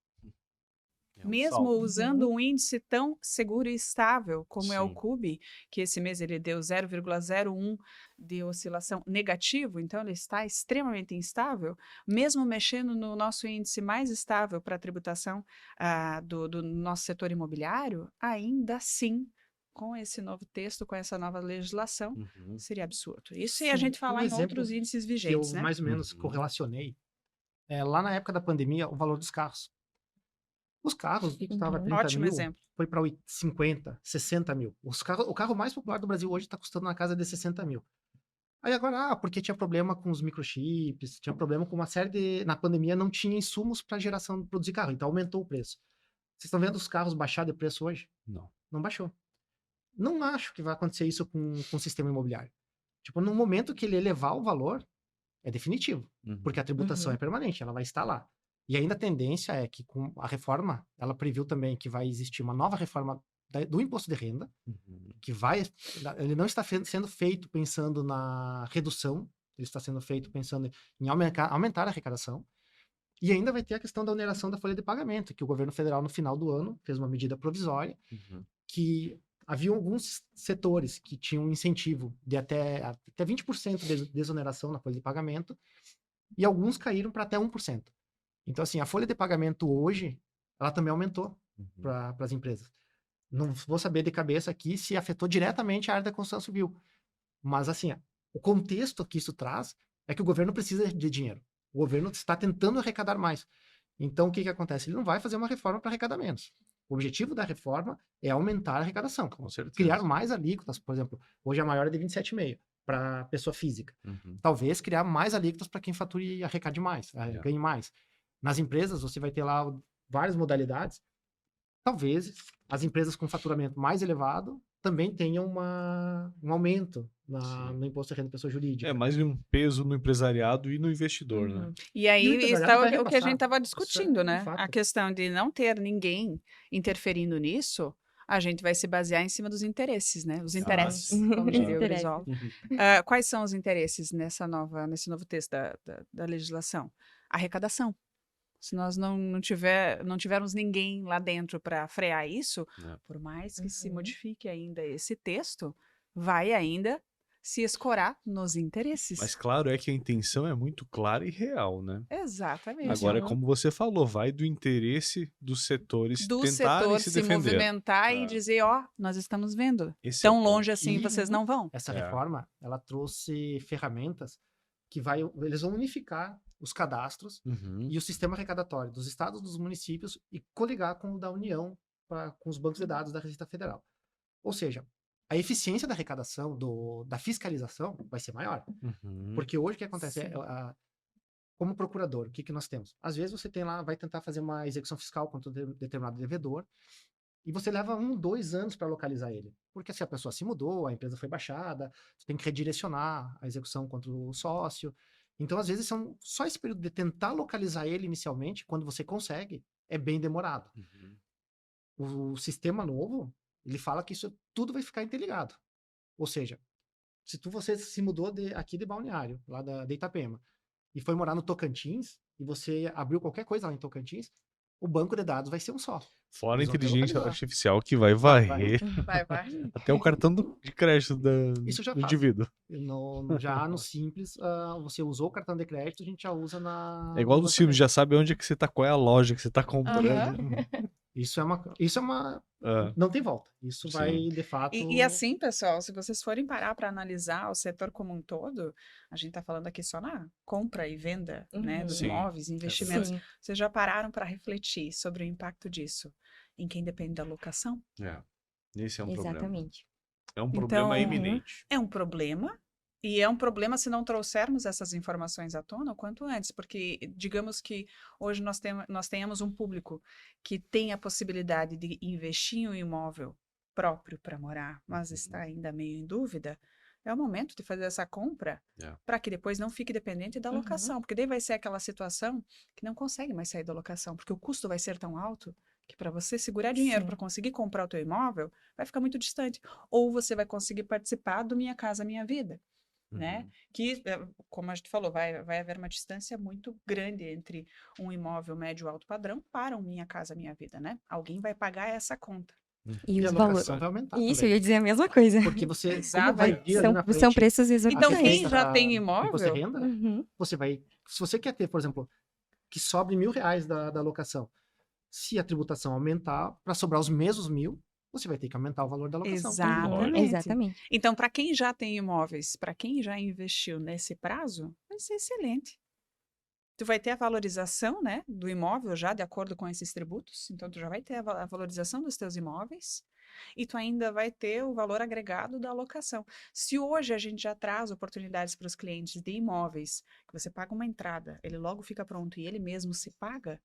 É um Mesmo salto. usando um índice tão seguro e estável como é o Sim. CUB, que esse mês ele deu 0,01 de oscilação negativo, então ele está extremamente instável, mesmo mexendo no nosso índice mais estável para a tributação do nosso setor imobiliário, ainda assim, com esse novo texto, com essa nova legislação, seria absurdo. Isso e a Sim, gente um falar em exemplo outros índices que eu vigentes, né? mais ou menos correlacionei, lá na época da pandemia, o valor dos carros. Os carros, o que custava 30 Ótimo mil, exemplo. foi para 50, 60 mil. O carro mais popular do Brasil hoje está custando na casa de 60 mil. Aí agora, porque tinha problema com os microchips, tinha problema com uma série de... Na pandemia não tinha insumos para geração de produzir carro, então aumentou o preço. Vocês estão vendo os carros baixar de preço hoje? Não. Não baixou. Não acho que vai acontecer isso com o sistema imobiliário. Tipo, no momento que ele elevar o valor, é definitivo, porque a tributação é permanente, ela vai estar lá. E ainda a tendência é que com a reforma, ela previu também que vai existir uma nova reforma do imposto de renda, que ele não está sendo feito pensando na redução, ele está sendo feito pensando em aumentar a arrecadação, e ainda vai ter a questão da oneração da folha de pagamento, que o governo federal no final do ano fez uma medida provisória, que havia alguns setores que tinham um incentivo de até 20% de desoneração na folha de pagamento, e alguns caíram para até 1%. Então, assim, a folha de pagamento hoje, ela também aumentou para as empresas. Não vou saber de cabeça aqui se afetou diretamente a área da construção civil. Mas, assim, o contexto que isso traz é que o governo precisa de dinheiro. O governo está tentando arrecadar mais. Então, o que acontece? Ele não vai fazer uma reforma para arrecadar menos. O objetivo da reforma é aumentar a arrecadação. Com certeza. Criar mais alíquotas, por exemplo, hoje a maior é de 27,5% para pessoa física. Talvez criar mais alíquotas para quem fature e arrecade mais, ganhe mais. Nas empresas, você vai ter lá várias modalidades. Talvez as empresas com faturamento mais elevado também tenham um aumento no imposto de renda da pessoa jurídica. É mais um peso no empresariado e no investidor, né? E aí E o empresariado vai está o que a gente repassar. estava Isso discutindo, é né? fato. A questão de não ter ninguém interferindo nisso, a gente vai se basear em cima dos interesses, né? Os interesses, como diria o Interesses. Brizola. Quais são os interesses nesse novo texto da legislação? Arrecadação. Se nós não tivermos ninguém lá dentro para frear isso, por mais que se modifique ainda esse texto, vai ainda se escorar nos interesses. Mas claro é que a intenção é muito clara e real, né? Exatamente. Agora, como você falou, vai do interesse dos setores Do tentarem setor se se defender. movimentar e dizer, nós estamos vendo. Esse é o Tão ponto. longe assim vocês não vão. Essa reforma, ela trouxe ferramentas que eles vão unificar os cadastros e o sistema arrecadatório dos estados, dos municípios e coligar com o da União, com os bancos de dados da Receita Federal. Ou seja, a eficiência da arrecadação, da fiscalização, vai ser maior. Porque hoje o que acontece como procurador, o que nós temos? Às vezes você vai tentar fazer uma execução fiscal contra um determinado devedor e você leva 1, 2 anos para localizar ele. Porque se a pessoa se mudou, a empresa foi baixada, você tem que redirecionar a execução contra o sócio. Então, às vezes, só esse período de tentar localizar ele inicialmente, quando você consegue, é bem demorado. O sistema novo, ele fala que isso tudo vai ficar interligado. Ou seja, se você se mudou aqui de Balneário, lá de Itapema, e foi morar no Tocantins, e você abriu qualquer coisa lá em Tocantins, o banco de dados vai ser um só. Fora a Eles vão ter inteligência localizado. artificial que vai varrer Vai. até o cartão de crédito Isso já do faz. indivíduo. Já no Simples, você usou o cartão de crédito, a gente já usa É igual no do filme, lançamento. já sabe onde é que você tá, qual é a loja que você tá comprando. Isso é uma Ah, não tem volta. Isso sim. vai, de fato... E assim, pessoal, se vocês forem parar para analisar o setor como um todo, a gente está falando aqui só na compra e venda, né, dos Uhum. Sim, imóveis, é investimentos. Sim, Vocês já pararam para refletir sobre o impacto disso em quem depende da locação? É, esse é um problema. exatamente. É um problema Então, Uhum. iminente. é um problema, e é um problema se não trouxermos essas informações à tona o quanto antes, porque digamos que hoje nós tenhamos um público que tem a possibilidade de investir em um imóvel próprio para morar, mas está ainda meio em dúvida, é o momento de fazer essa compra É. para que depois não fique dependente da Uhum. locação, porque daí vai ser aquela situação que não consegue mais sair da locação, porque o custo vai ser tão alto que para você segurar dinheiro Sim. para conseguir comprar o teu imóvel, vai ficar muito distante. Ou você vai conseguir participar do Minha Casa Minha Vida, né? Uhum. Que, como a gente falou, vai haver uma distância muito grande entre um imóvel médio alto padrão para um Minha Casa Minha Vida, né? Alguém vai pagar essa conta. E E a os valores. locação vai aumentar Isso, eu também. ia dizer a mesma coisa. Porque você, como Exato. vai vir ali na São frente preços a Então, quem exorbitantes. já tem do imposto de imóvel, renda, Uhum. você vai... Se você quer ter, por exemplo, que sobre R$ 1.000 da locação, se a tributação aumentar, para sobrar os mesmos 1.000, você vai ter que aumentar o valor da locação. exatamente. Exatamente. Então, para quem já tem imóveis, para quem já investiu nesse prazo, vai ser excelente. Tu vai ter a valorização, né, do imóvel já de acordo com esses tributos. Então, tu já vai ter a valorização dos teus imóveis e tu ainda vai ter o valor agregado da alocação. Se hoje a gente já traz oportunidades para os clientes de imóveis, que você paga uma entrada, ele logo fica pronto e ele mesmo se paga,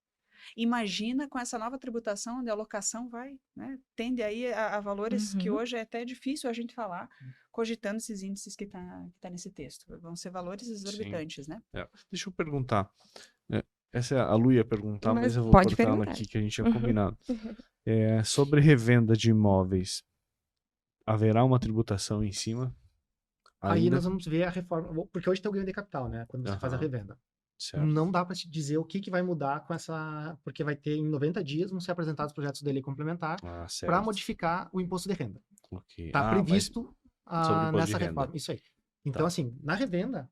imagina com essa nova tributação onde a alocação vai, né, tende aí a valores que Uhum. hoje é até difícil a gente falar, cogitando esses índices que tá nesse texto. Vão ser valores exorbitantes, né? É. Deixa eu perguntar. Essa a Lu ia perguntar, mas Mas eu vou pode cortar ela perguntar. aqui que a gente tinha Uhum. combinado. Sobre revenda de imóveis, haverá uma tributação em cima? Aí Ainda? nós vamos ver a reforma, porque hoje tem o ganho de capital, né? Quando você faz a Aham. revenda. Certo. Não dá para te dizer o que vai mudar com essa, porque vai ter em 90 dias vão ser apresentados projetos de lei complementar Ah, para certo. modificar o imposto de renda. Ok. Está Ah, mas previsto sobre o imposto de nessa renda. reforma. Isso aí. Então, Tá. assim, na revenda,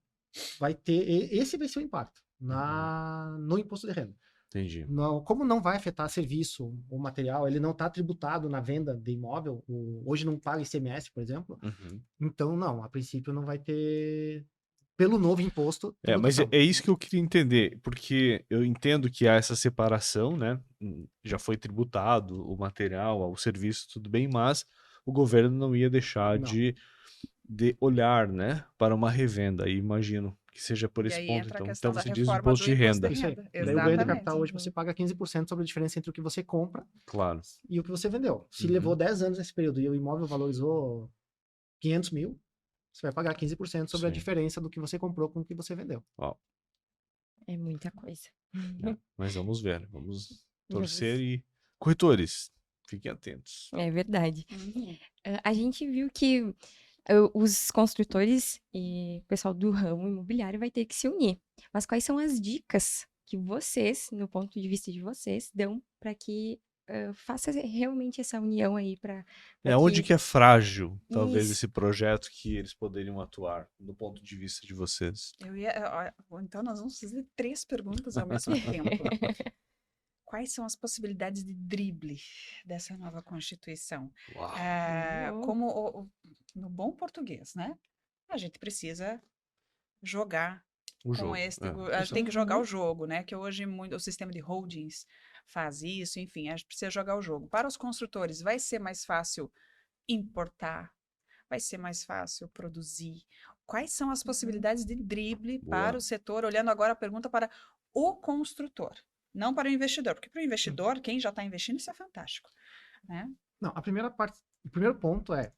vai ter. Esse vai ser o impacto no imposto de renda. Entendi. Como não vai afetar serviço ou material, ele não está tributado na venda de imóvel, hoje não paga ICMS, por exemplo, Uhum. então não, a princípio não vai ter, pelo novo imposto, Mas tributação. é isso que eu queria entender, porque eu entendo que há essa separação, né? Já foi tributado o material, o serviço, tudo bem, mas o governo não ia deixar Não. de olhar, né, para uma revenda. E imagino que seja por E esse aí ponto. entra a Então questão da você diz o reforma imposto do de imposto renda. de Isso aí. renda. Daí o ganho de Exatamente. capital hoje você paga 15% sobre a diferença entre o que você compra Claro. e o que você vendeu. Se Uhum. levou 10 anos nesse período e o imóvel valorizou 500 mil, você vai pagar 15% sobre a Sim. diferença do que você comprou com o que você vendeu. Ó, É muita coisa. mas vamos ver, vamos Vamos. torcer e... Corretores, fiquem atentos. É verdade. Uhum. A gente viu que os construtores e o pessoal do ramo imobiliário vai ter que se unir. Mas quais são as dicas que vocês, no ponto de vista de vocês, dão para que faça realmente essa união aí para Onde que é frágil, talvez, Isso. esse projeto que eles poderiam atuar, do ponto de vista de vocês? Então, nós vamos fazer 3 perguntas ao mesmo tempo. Quais são as possibilidades de drible dessa nova Constituição? Uau. Como no bom português, né? A gente precisa jogar O com jogo. a gente tem que jogar Uhum. o jogo, né? Que hoje o sistema de holdings faz isso, enfim, a gente precisa jogar o jogo. Para os construtores, vai ser mais fácil importar? Vai ser mais fácil produzir? Quais são as possibilidades de drible Boa. para o setor? Olhando agora a pergunta para o construtor, não para o investidor, porque para o investidor, quem já está investindo, isso é fantástico, né? Não, o primeiro ponto é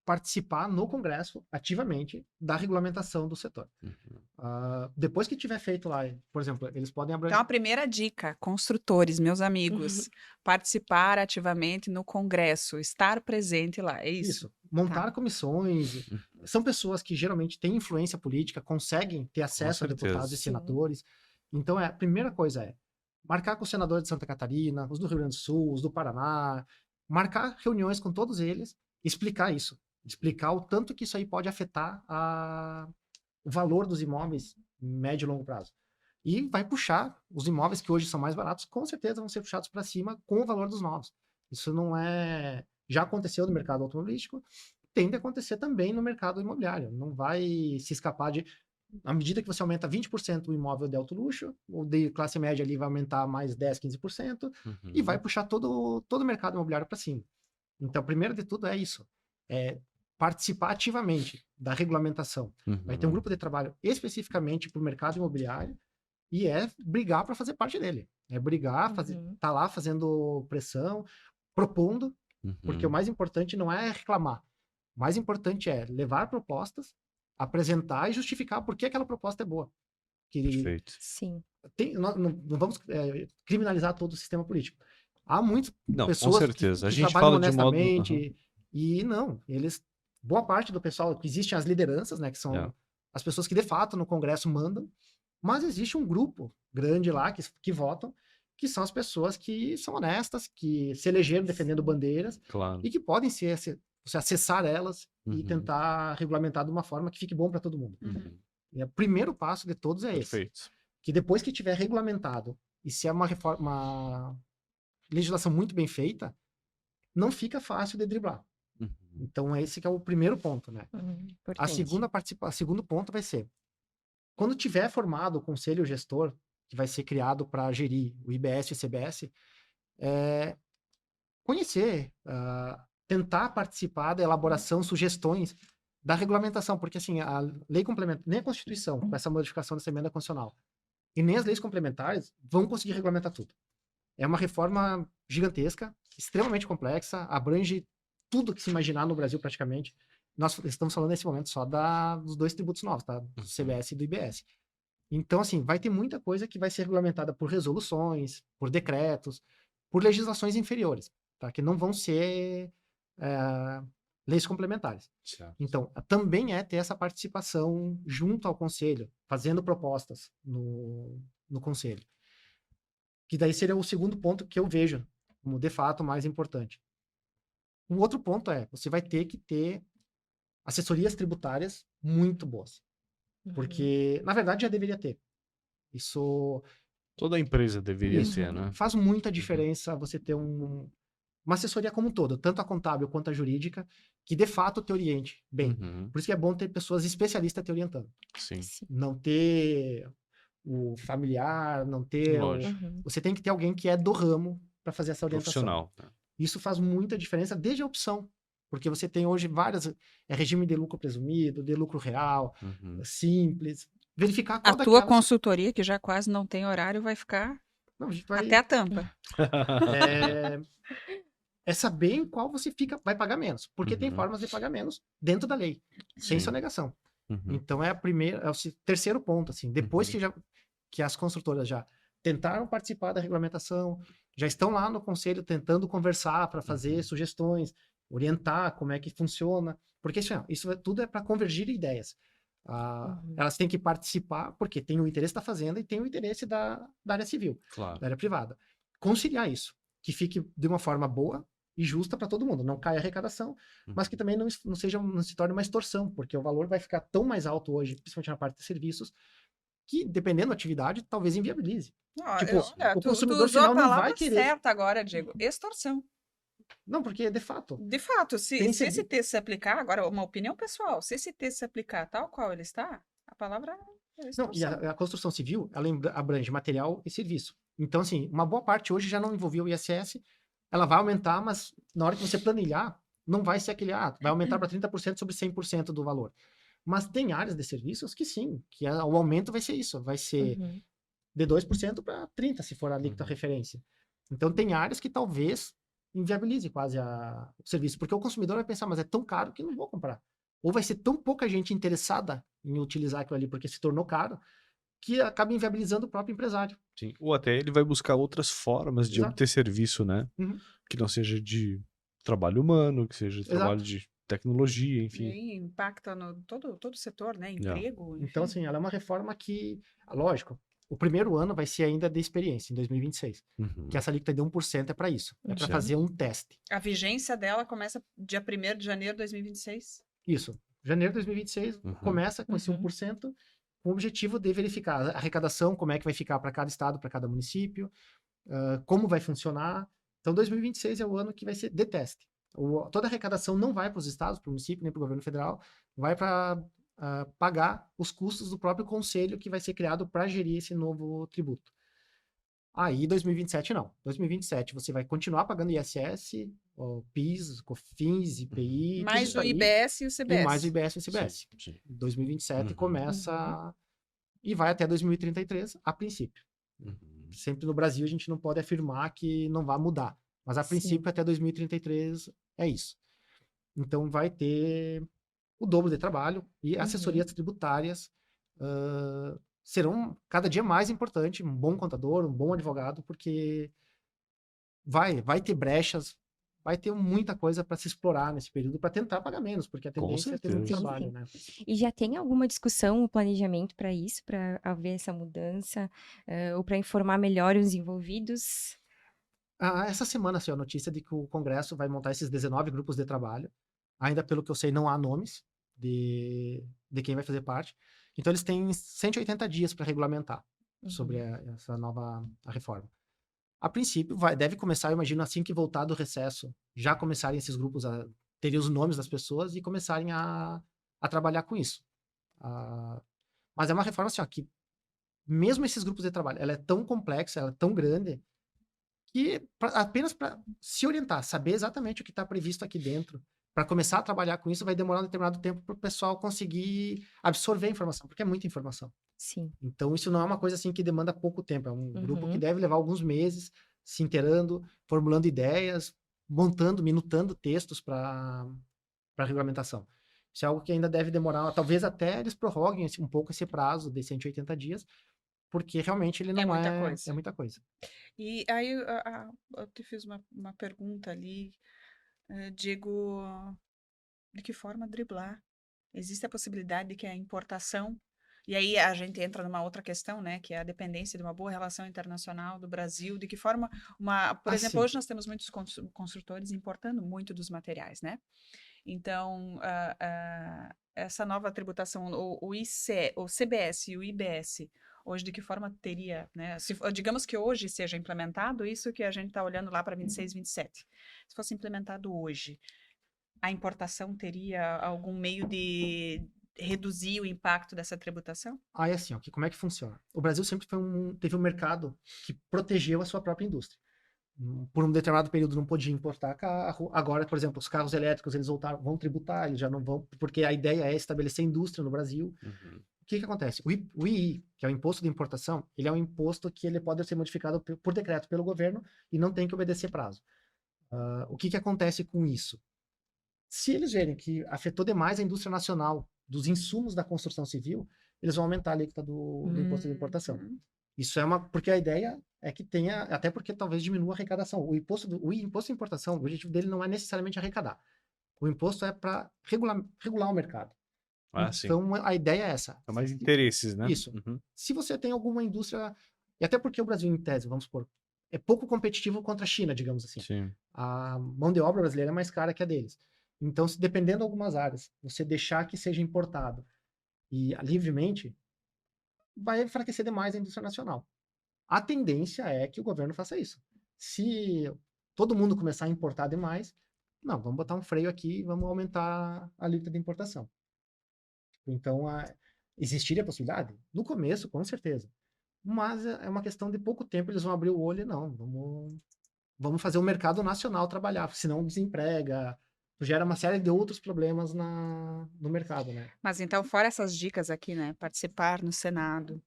participar no Congresso ativamente da regulamentação do setor. Uhum. Depois que tiver feito lá, por exemplo, eles podem Então, a primeira dica, construtores, meus amigos, participar ativamente no Congresso, estar presente lá, é isso? Montar comissões. São pessoas que geralmente têm influência política, conseguem ter acesso a certeza. deputados e Sim. senadores. Então, a primeira coisa é marcar com os senadores de Santa Catarina, os do Rio Grande do Sul, os do Paraná, marcar reuniões com todos eles, explicar isso. Explicar o tanto que isso aí pode afetar o valor dos imóveis médio e longo prazo. E vai puxar os imóveis que hoje são mais baratos, com certeza vão ser puxados para cima com o valor dos novos. Isso não é... Já aconteceu no mercado automobilístico, tende a acontecer também no mercado imobiliário. Não vai se escapar de... À medida que você aumenta 20% o imóvel de alto luxo, o de classe média ali vai aumentar mais 10, 15%, e vai puxar todo o mercado imobiliário para cima. Então, primeiro de tudo é isso. É participar ativamente da regulamentação. Vai ter um grupo de trabalho especificamente para o mercado imobiliário e é brigar para fazer parte dele. É brigar, tá lá fazendo pressão, propondo, porque o mais importante não é reclamar. O mais importante é levar propostas, apresentar e justificar por que aquela proposta é boa. Perfeito. Sim. Não vamos criminalizar todo o sistema político. Há muitas Não, com pessoas certeza. A que gente trabalham fala de modo. honestamente e não, boa parte do pessoal, que existem as lideranças, né, que são É. as pessoas que de fato no Congresso mandam, mas existe um grupo grande lá que votam, que são as pessoas que são honestas, que se elegeram defendendo bandeiras Claro. e que podem você acessar elas e tentar regulamentar de uma forma que fique bom para todo mundo. E o primeiro passo de todos é esse. Perfeito. Que depois que tiver regulamentado, e se é uma legislação muito bem feita, não fica fácil de driblar. Então, esse que é o primeiro ponto, né? O segundo ponto vai ser, quando tiver formado o conselho gestor, que vai ser criado para gerir o IBS e o CBS, conhecer, tentar participar da elaboração, sugestões da regulamentação, porque assim, a lei complementar, nem a Constituição, com essa modificação dessa emenda constitucional, e nem as leis complementares vão conseguir regulamentar tudo. É uma reforma gigantesca, extremamente complexa, abrange tudo que se imaginar no Brasil praticamente. Nós estamos falando nesse momento só dos dois tributos novos, tá? Do CBS e do IBS. Então, assim, vai ter muita coisa que vai ser regulamentada por resoluções, por decretos, por legislações inferiores, tá? Que não vão ser leis complementares. Certo. Então, também ter essa participação junto ao conselho, fazendo propostas no conselho. Que daí seria o segundo ponto que eu vejo como, de fato, mais importante. Um outro ponto você vai ter que ter assessorias tributárias muito boas. Porque, na verdade, já deveria ter. Isso... Toda empresa deveria ter, né? Faz muita diferença você ter uma assessoria como um todo, tanto a contábil quanto a jurídica, que de fato te oriente bem. Por isso que é bom ter pessoas especialistas te orientando. Sim. Não ter o familiar, não ter... Você tem que ter alguém que é do ramo para fazer essa orientação. Profissional. Isso faz muita diferença desde a opção. Porque você tem hoje várias... regime de lucro presumido, de lucro real, simples. Verificar qual a tua consultoria, que já quase não tem horário, vai ficar até a tampa. É saber em qual você vai pagar menos. Porque tem formas de pagar menos dentro da lei, sem sonegação. Então, é o terceiro ponto. Assim, depois que as construtoras já tentaram participar da regulamentação, já estão lá no conselho tentando conversar para fazer sugestões, orientar como é que funciona. Porque isso tudo é para convergir ideias. Elas têm que participar porque tem o interesse da fazenda e tem o interesse da área civil, da área privada. Conciliar isso, que fique de uma forma boa e justa para todo mundo, não caia a arrecadação, mas que também não se torne uma extorsão, porque o valor vai ficar tão mais alto hoje, principalmente na parte de serviços, que dependendo da atividade, talvez inviabilize. O consumidor final não vai querer. Certa agora, Diego, extorsão. Não, porque de fato. De fato, se esse texto se aplicar, agora uma opinião pessoal, se esse texto se aplicar tal qual ele está, a palavra é extorsão. Não, e a construção civil, ela abrange material e serviço. Então, assim, uma boa parte hoje já não envolvia o ISS, ela vai aumentar, mas na hora que você planilhar, não vai ser aquele, vai aumentar para 30% sobre 100% do valor. Mas tem áreas de serviços que sim, que o aumento vai ser isso, vai ser de 2% para 30%, se for a alíquota referência. Então, tem áreas que talvez inviabilize quase o serviço, porque o consumidor vai pensar, mas é tão caro que não vou comprar. Ou vai ser tão pouca gente interessada em utilizar aquilo ali porque se tornou caro, que acaba inviabilizando o próprio empresário. Sim. Ou até ele vai buscar outras formas de obter serviço, né? Que não seja de trabalho humano, que seja de trabalho de tecnologia, enfim. E aí impacta no todo o setor, né? Emprego. Enfim. Então, assim, ela é uma reforma que, lógico, o primeiro ano vai ser ainda de experiência, em 2026. Que essa alíquota de 1% é para isso. É para fazer um teste. A vigência dela começa dia 1º de janeiro de 2026? Isso. Janeiro de 2026 começa com esse 1%, com o objetivo de verificar a arrecadação, como é que vai ficar para cada estado, para cada município, como vai funcionar, Então, 2026 é o ano que vai ser de teste. Toda a arrecadação não vai para os estados, para o município, nem para o governo federal, vai para pagar os custos do próprio conselho que vai ser criado para gerir esse novo tributo. Aí, 2027 não. 2027 você vai continuar pagando ISS, PIS, COFINS, IPI, tudo Mais isso o aí, IBS e o e mais o CBS. IBS e o CBS. Sim. 2027 Uhum. começa e vai até 2033, a princípio. Uhum. Sempre no Brasil a gente não pode afirmar que não vai mudar, mas a Sim. princípio até 2033 é isso. Então vai ter o dobro de trabalho e assessorias tributárias serão cada dia mais importante, um bom contador, um bom advogado, porque vai ter brechas, vai ter muita coisa para se explorar nesse período para tentar pagar menos, porque a Com tendência é ter muito certeza. Sim, trabalho, sim. né? E já tem alguma discussão, um planejamento para isso, para haver essa mudança, ou para informar melhor os envolvidos? Essa semana saiu a notícia de que o Congresso vai montar esses 19 grupos de trabalho. Ainda pelo que eu sei, não há nomes de quem vai fazer parte. Então, eles têm 180 dias para regulamentar sobre essa nova a reforma. A princípio, deve começar, eu imagino, assim que voltar do recesso, já começarem esses grupos a terem os nomes das pessoas e começarem a trabalhar com isso. Mas é uma reforma assim, ó, que mesmo esses grupos de trabalho, ela é tão complexa, ela é tão grande, que apenas para se orientar, saber exatamente o que está previsto aqui dentro, para começar a trabalhar com isso, vai demorar um determinado tempo para o pessoal conseguir absorver a informação, porque é muita informação. Sim. Então, isso não é uma coisa assim que demanda pouco tempo, é um grupo que Uhum. deve levar alguns meses se inteirando, formulando ideias, montando, minutando textos para regulamentação. Isso é algo que ainda deve demorar, talvez até eles prorroguem um pouco esse prazo de 180 dias, porque realmente ele É não muita é coisa. muita coisa. E aí eu te fiz uma pergunta ali, digo, de que forma driblar? Existe a possibilidade de que a importação, e aí a gente entra numa outra questão, né, que é a dependência de uma boa relação internacional do Brasil, de que forma por exemplo, Assim, hoje nós temos muitos construtores importando muito dos materiais, né? Então, essa nova tributação, o CBS e o IBS, hoje de que forma teria, né? Digamos que hoje seja implementado isso que a gente está olhando lá para 26, 27. Se fosse implementado hoje, a importação teria algum meio de reduzir o impacto dessa tributação? aí assim, ó, como é que funciona? O Brasil sempre teve um mercado que protegeu a sua própria indústria. Por um determinado período não podia importar carro. Agora, por exemplo, os carros elétricos eles vão tributar, eles já não vão, porque a ideia é estabelecer indústria no Brasil. Uhum. O que acontece? O II, que é o imposto de importação, ele é um imposto que ele pode ser modificado por decreto pelo governo e não tem que obedecer prazo. O que acontece com isso? Se eles verem que afetou demais a indústria nacional dos insumos da construção civil, eles vão aumentar a alíquota do imposto de importação. Uhum. Isso é porque a ideia é que tenha, até porque talvez diminua a arrecadação. O imposto de importação, o objetivo dele não é necessariamente arrecadar. O imposto é para regular o mercado. Sim. Então a ideia é essa. São mais interesses, né? Isso. Uhum. Se você tem alguma indústria, e até porque o Brasil, em tese, vamos supor, é pouco competitivo contra a China, digamos assim. Sim. A mão de obra brasileira é mais cara que a deles. Então, se dependendo de algumas áreas, você deixar que seja importado e livremente, vai enfraquecer demais a indústria nacional. A tendência é que o governo faça isso. Se todo mundo começar a importar demais, não, vamos botar um freio aqui e vamos aumentar a alíquota de importação. Então, existiria a possibilidade? No começo, com certeza. Mas é uma questão de pouco tempo, eles vão abrir o olho e não, vamos fazer o mercado nacional trabalhar, senão desemprega, gera uma série de outros problemas no mercado, né? Mas então, fora essas dicas aqui, né? Participar no Senado,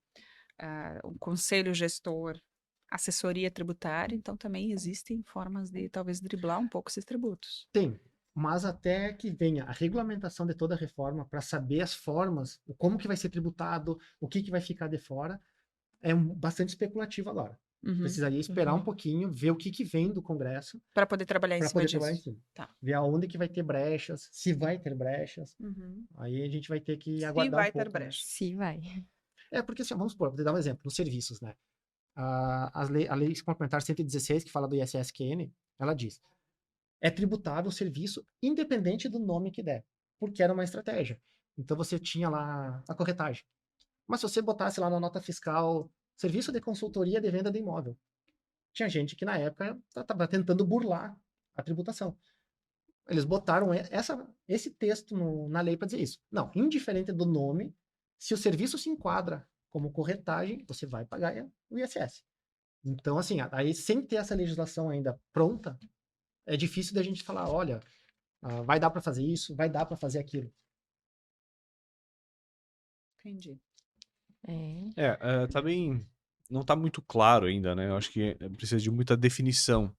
o conselho gestor, assessoria tributária, então também existem formas de talvez driblar um pouco esses tributos. Tem, mas até que venha a regulamentação de toda a reforma para saber as formas, como que vai ser tributado, o que vai ficar de fora, é bastante especulativo agora. Precisaria esperar um pouquinho, ver o que vem do Congresso para poder trabalhar em para cima poder disso. trabalhar em cima. Tá. Ver aonde que vai ter brechas, se vai ter brechas. Aí a gente vai ter que aguardar um vai ter pouco. Né? brecha. Se vai. Porque assim, vamos supor, vou dar um exemplo, nos serviços, né? A lei complementar 116, que fala do ISSQN, ela diz, é tributável o serviço independente do nome que der, porque era uma estratégia. Então você tinha lá a corretagem. Mas se você botasse lá na nota fiscal, serviço de consultoria de venda de imóvel, tinha gente que na época estava tentando burlar a tributação. Eles botaram esse texto na lei para dizer isso. Não, indiferente do nome, se o serviço se enquadra como corretagem, você vai pagar o ISS. Então, assim, aí sem ter essa legislação ainda pronta, é difícil da gente falar, olha, vai dar para fazer isso, vai dar para fazer aquilo. Entendi. Também não está muito claro ainda, né? Eu acho que precisa de muita definição.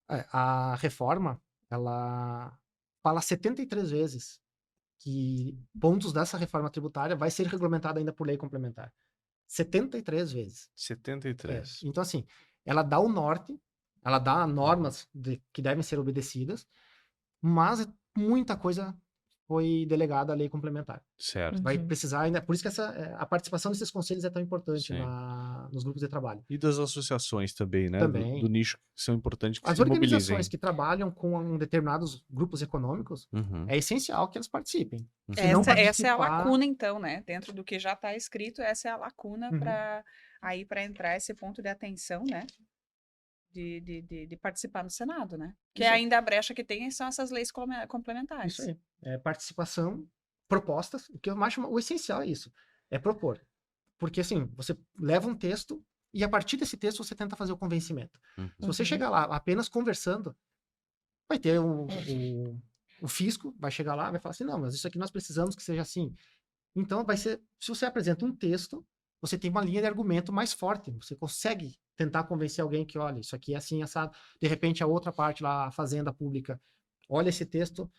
A reforma, ela fala 73 vezes que pontos dessa reforma tributária vai ser regulamentada ainda por lei complementar. 73 vezes. 73. Então, assim, ela dá o norte, ela dá normas que devem ser obedecidas, mas muita coisa foi delegada à lei complementar. Certo. Vai precisar ainda. Por isso que a participação desses conselhos é tão importante Sim. nos grupos de trabalho. E das associações também, né? Também. Do nicho, que são importantes que As se mobilizem. organizações que trabalham com determinados grupos econômicos, é essencial que elas participem. Se não Essa é a participar- lacuna, então, né? Dentro do que já está escrito, essa é a lacuna para entrar esse ponto de atenção, né? De participar no Senado, né? Que Isso aí. ainda a brecha que tem são essas leis complementares. Isso aí. Participação, propostas. O que eu acho o essencial é isso. É propor. Porque, assim, você leva um texto e, a partir desse texto, você tenta fazer o convencimento. Se você chegar lá apenas conversando, vai ter o fisco, vai chegar lá, vai falar assim, não, mas isso aqui nós precisamos que seja assim. Então, vai ser... Se você apresenta um texto, você tem uma linha de argumento mais forte. Você consegue tentar convencer alguém que, olha, isso aqui é assim, assado. De repente, a outra parte lá, a Fazenda Pública, olha esse texto,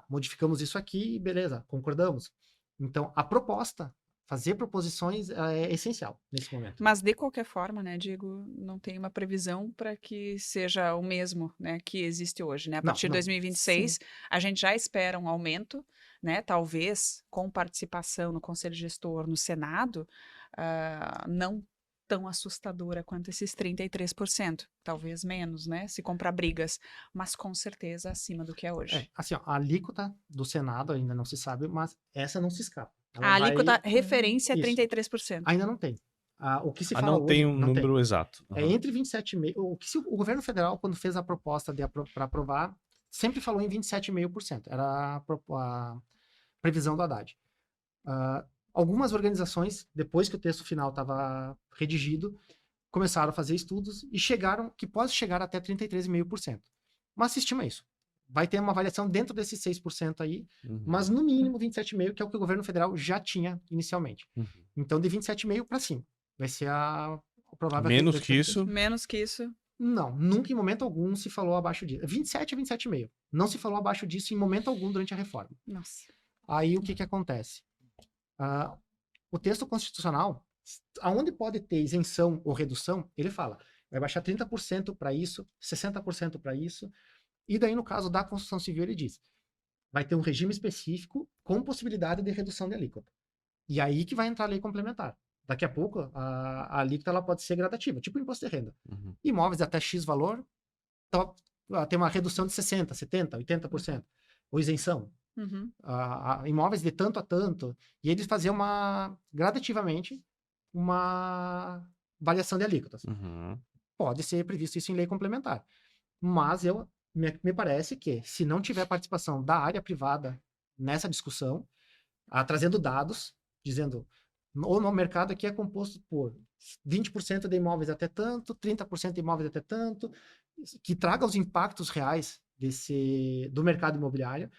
modificamos isso aqui, beleza, concordamos. Então, a proposta, fazer proposições é essencial nesse momento. Mas, de qualquer forma, né, Diego, não tem uma previsão para que seja o mesmo, né, que existe hoje, né? A partir de 2026, a gente já espera um aumento, né? Talvez com participação no Conselho Gestor, no Senado, não tão assustadora quanto esses 33%, talvez menos, né? Se comprar brigas, mas com certeza acima do que é hoje. Assim, ó, a alíquota do Senado ainda não se sabe, mas essa não se escapa. A alíquota referência é Isso. 33%. Ainda não tem. O que se fala não hoje, tem um não número exato. É entre 27,5%. O governo federal, quando fez a proposta para aprovar, sempre falou em 27,5%. Era a previsão do Haddad. Algumas organizações, depois que o texto final estava redigido, começaram a fazer estudos e chegaram que pode chegar até 33,5%. Mas se estima isso. Vai ter uma variação dentro desses 6% aí, mas no mínimo 27,5%, que é o que o governo federal já tinha inicialmente. Então, de 27,5% para cima. Vai ser a provável... Menos que isso? Menos que isso. Não, nunca em momento algum se falou abaixo disso. 27 a 27,5%. Não se falou abaixo disso em momento algum durante a reforma. Nossa. Aí o que acontece? O texto constitucional, aonde pode ter isenção ou redução, ele fala, vai baixar 30% para isso, 60% para isso, e daí no caso da Constituição Civil ele diz, vai ter um regime específico com possibilidade de redução de alíquota. E aí que vai entrar a lei complementar. Daqui a pouco, a alíquota ela pode ser gradativa, tipo o imposto de renda. Imóveis até X valor, então, tem uma redução de 60%, 70%, 80%, ou isenção. Imóveis de tanto a tanto, e eles faziam gradativamente uma variação de alíquotas. Pode ser previsto isso em lei complementar. Mas me parece que, se não tiver participação da área privada nessa discussão, trazendo dados, dizendo, o mercado aqui é composto por 20% de imóveis até tanto, 30% de imóveis até tanto, que traga os impactos reais do mercado imobiliário.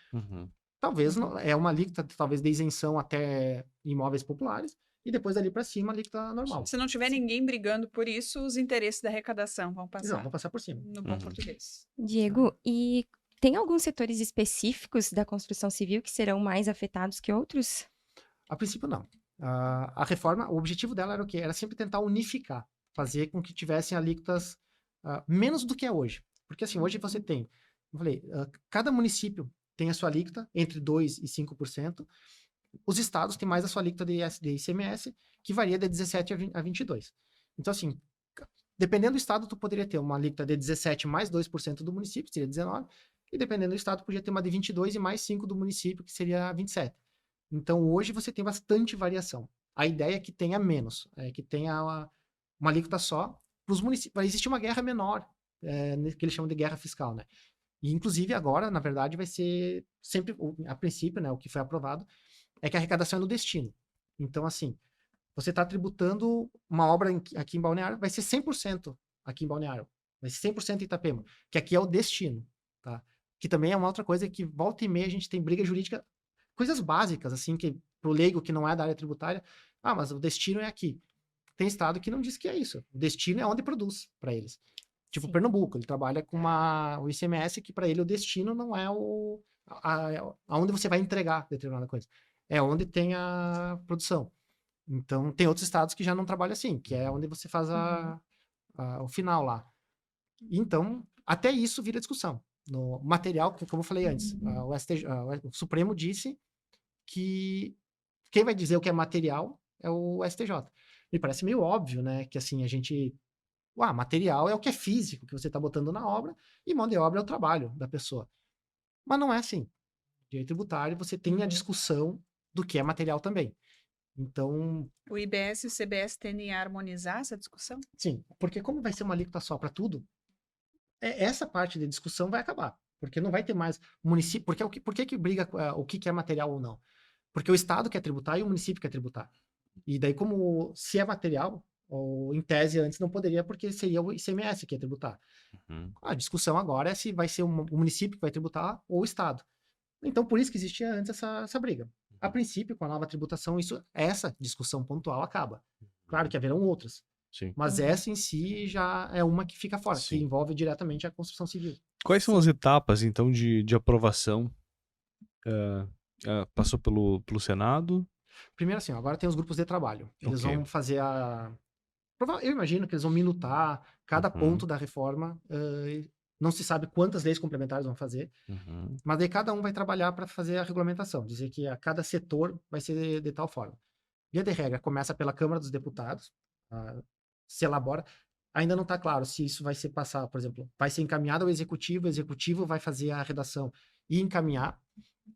Talvez é uma alíquota, talvez de isenção até imóveis populares, e depois dali para cima a alíquota normal. Se não tiver ninguém brigando por isso, os interesses da arrecadação vão passar. Não, vão passar por cima. No bom português. Diego, e tem alguns setores específicos da construção civil que serão mais afetados que outros? A princípio, não. A reforma, o objetivo dela era o quê? Era sempre tentar unificar, fazer com que tivessem alíquotas menos do que é hoje. Porque assim, hoje você tem, eu falei, cada município tem a sua alíquota entre 2% e 5%. Os estados têm mais a sua alíquota de ICMS, que varia de 17% a 22%. Então, assim, dependendo do estado, tu poderia ter uma alíquota de 17% mais 2% do município, que seria 19%, e dependendo do estado, podia ter uma de 22% e mais 5% do município, que seria 27%. Então, hoje você tem bastante variação. A ideia é que tenha menos, que tenha uma alíquota só, os municípios, vai existir uma guerra menor, que eles chamam de guerra fiscal, né? E, inclusive, agora, na verdade, vai ser sempre, a princípio, né, o que foi aprovado, é que a arrecadação é no destino. Então, assim, você está tributando uma obra aqui em Balneário, vai ser 100% aqui em Balneário, vai ser 100% em Itapema, que aqui é o destino, tá? Que também é uma outra coisa que volta e meia a gente tem briga jurídica, coisas básicas, assim, que pro leigo que não é da área tributária, mas o destino é aqui. Tem estado que não diz que é isso. O destino é onde produz para eles. Tipo, Sim. Pernambuco, ele trabalha com o ICMS, que para ele o destino não é aonde você vai entregar determinada coisa. É onde tem a produção. Então, tem outros estados que já não trabalham assim, que é onde você faz o final lá. Então, até isso vira discussão. No material, como eu falei antes, o Supremo disse que quem vai dizer o que é material é o STJ. Me parece meio óbvio, né? Que assim, a gente... material é o que é físico, que você está botando na obra, e mão de obra é o trabalho da pessoa. Mas não é assim. Direito tributário, você tem a discussão do que é material também. Então, O IBS e o CBS tendem a harmonizar essa discussão? sim, porque como vai ser uma alíquota só para tudo, essa parte da discussão vai acabar. Porque não vai ter mais município. Por que briga o que é material ou não? Porque o Estado quer tributar e o município quer tributar. E daí, como se é material, ou em tese antes não poderia, porque seria o ICMS que ia tributar. A discussão agora é se vai ser o município que vai tributar ou o Estado. Então, por isso que existia antes essa briga. A princípio, com a nova tributação, essa discussão pontual acaba. Claro que haverão outras. Sim. Mas essa em si já é uma que fica fora, que Sim. envolve diretamente a construção civil. Quais são as etapas, então, de aprovação? Passou pelo Senado? Primeiro assim, agora tem os grupos de trabalho. Eles Ok. vão fazer eu imagino que eles vão minutar cada ponto da reforma. Não se sabe quantas leis complementares vão fazer, mas daí cada um vai trabalhar para fazer a regulamentação, dizer que a cada setor vai ser de tal forma. Via de regra, começa pela Câmara dos Deputados, se elabora. Ainda não está claro se isso vai ser passado, por exemplo, vai ser encaminhado ao Executivo, o Executivo vai fazer a redação e encaminhar,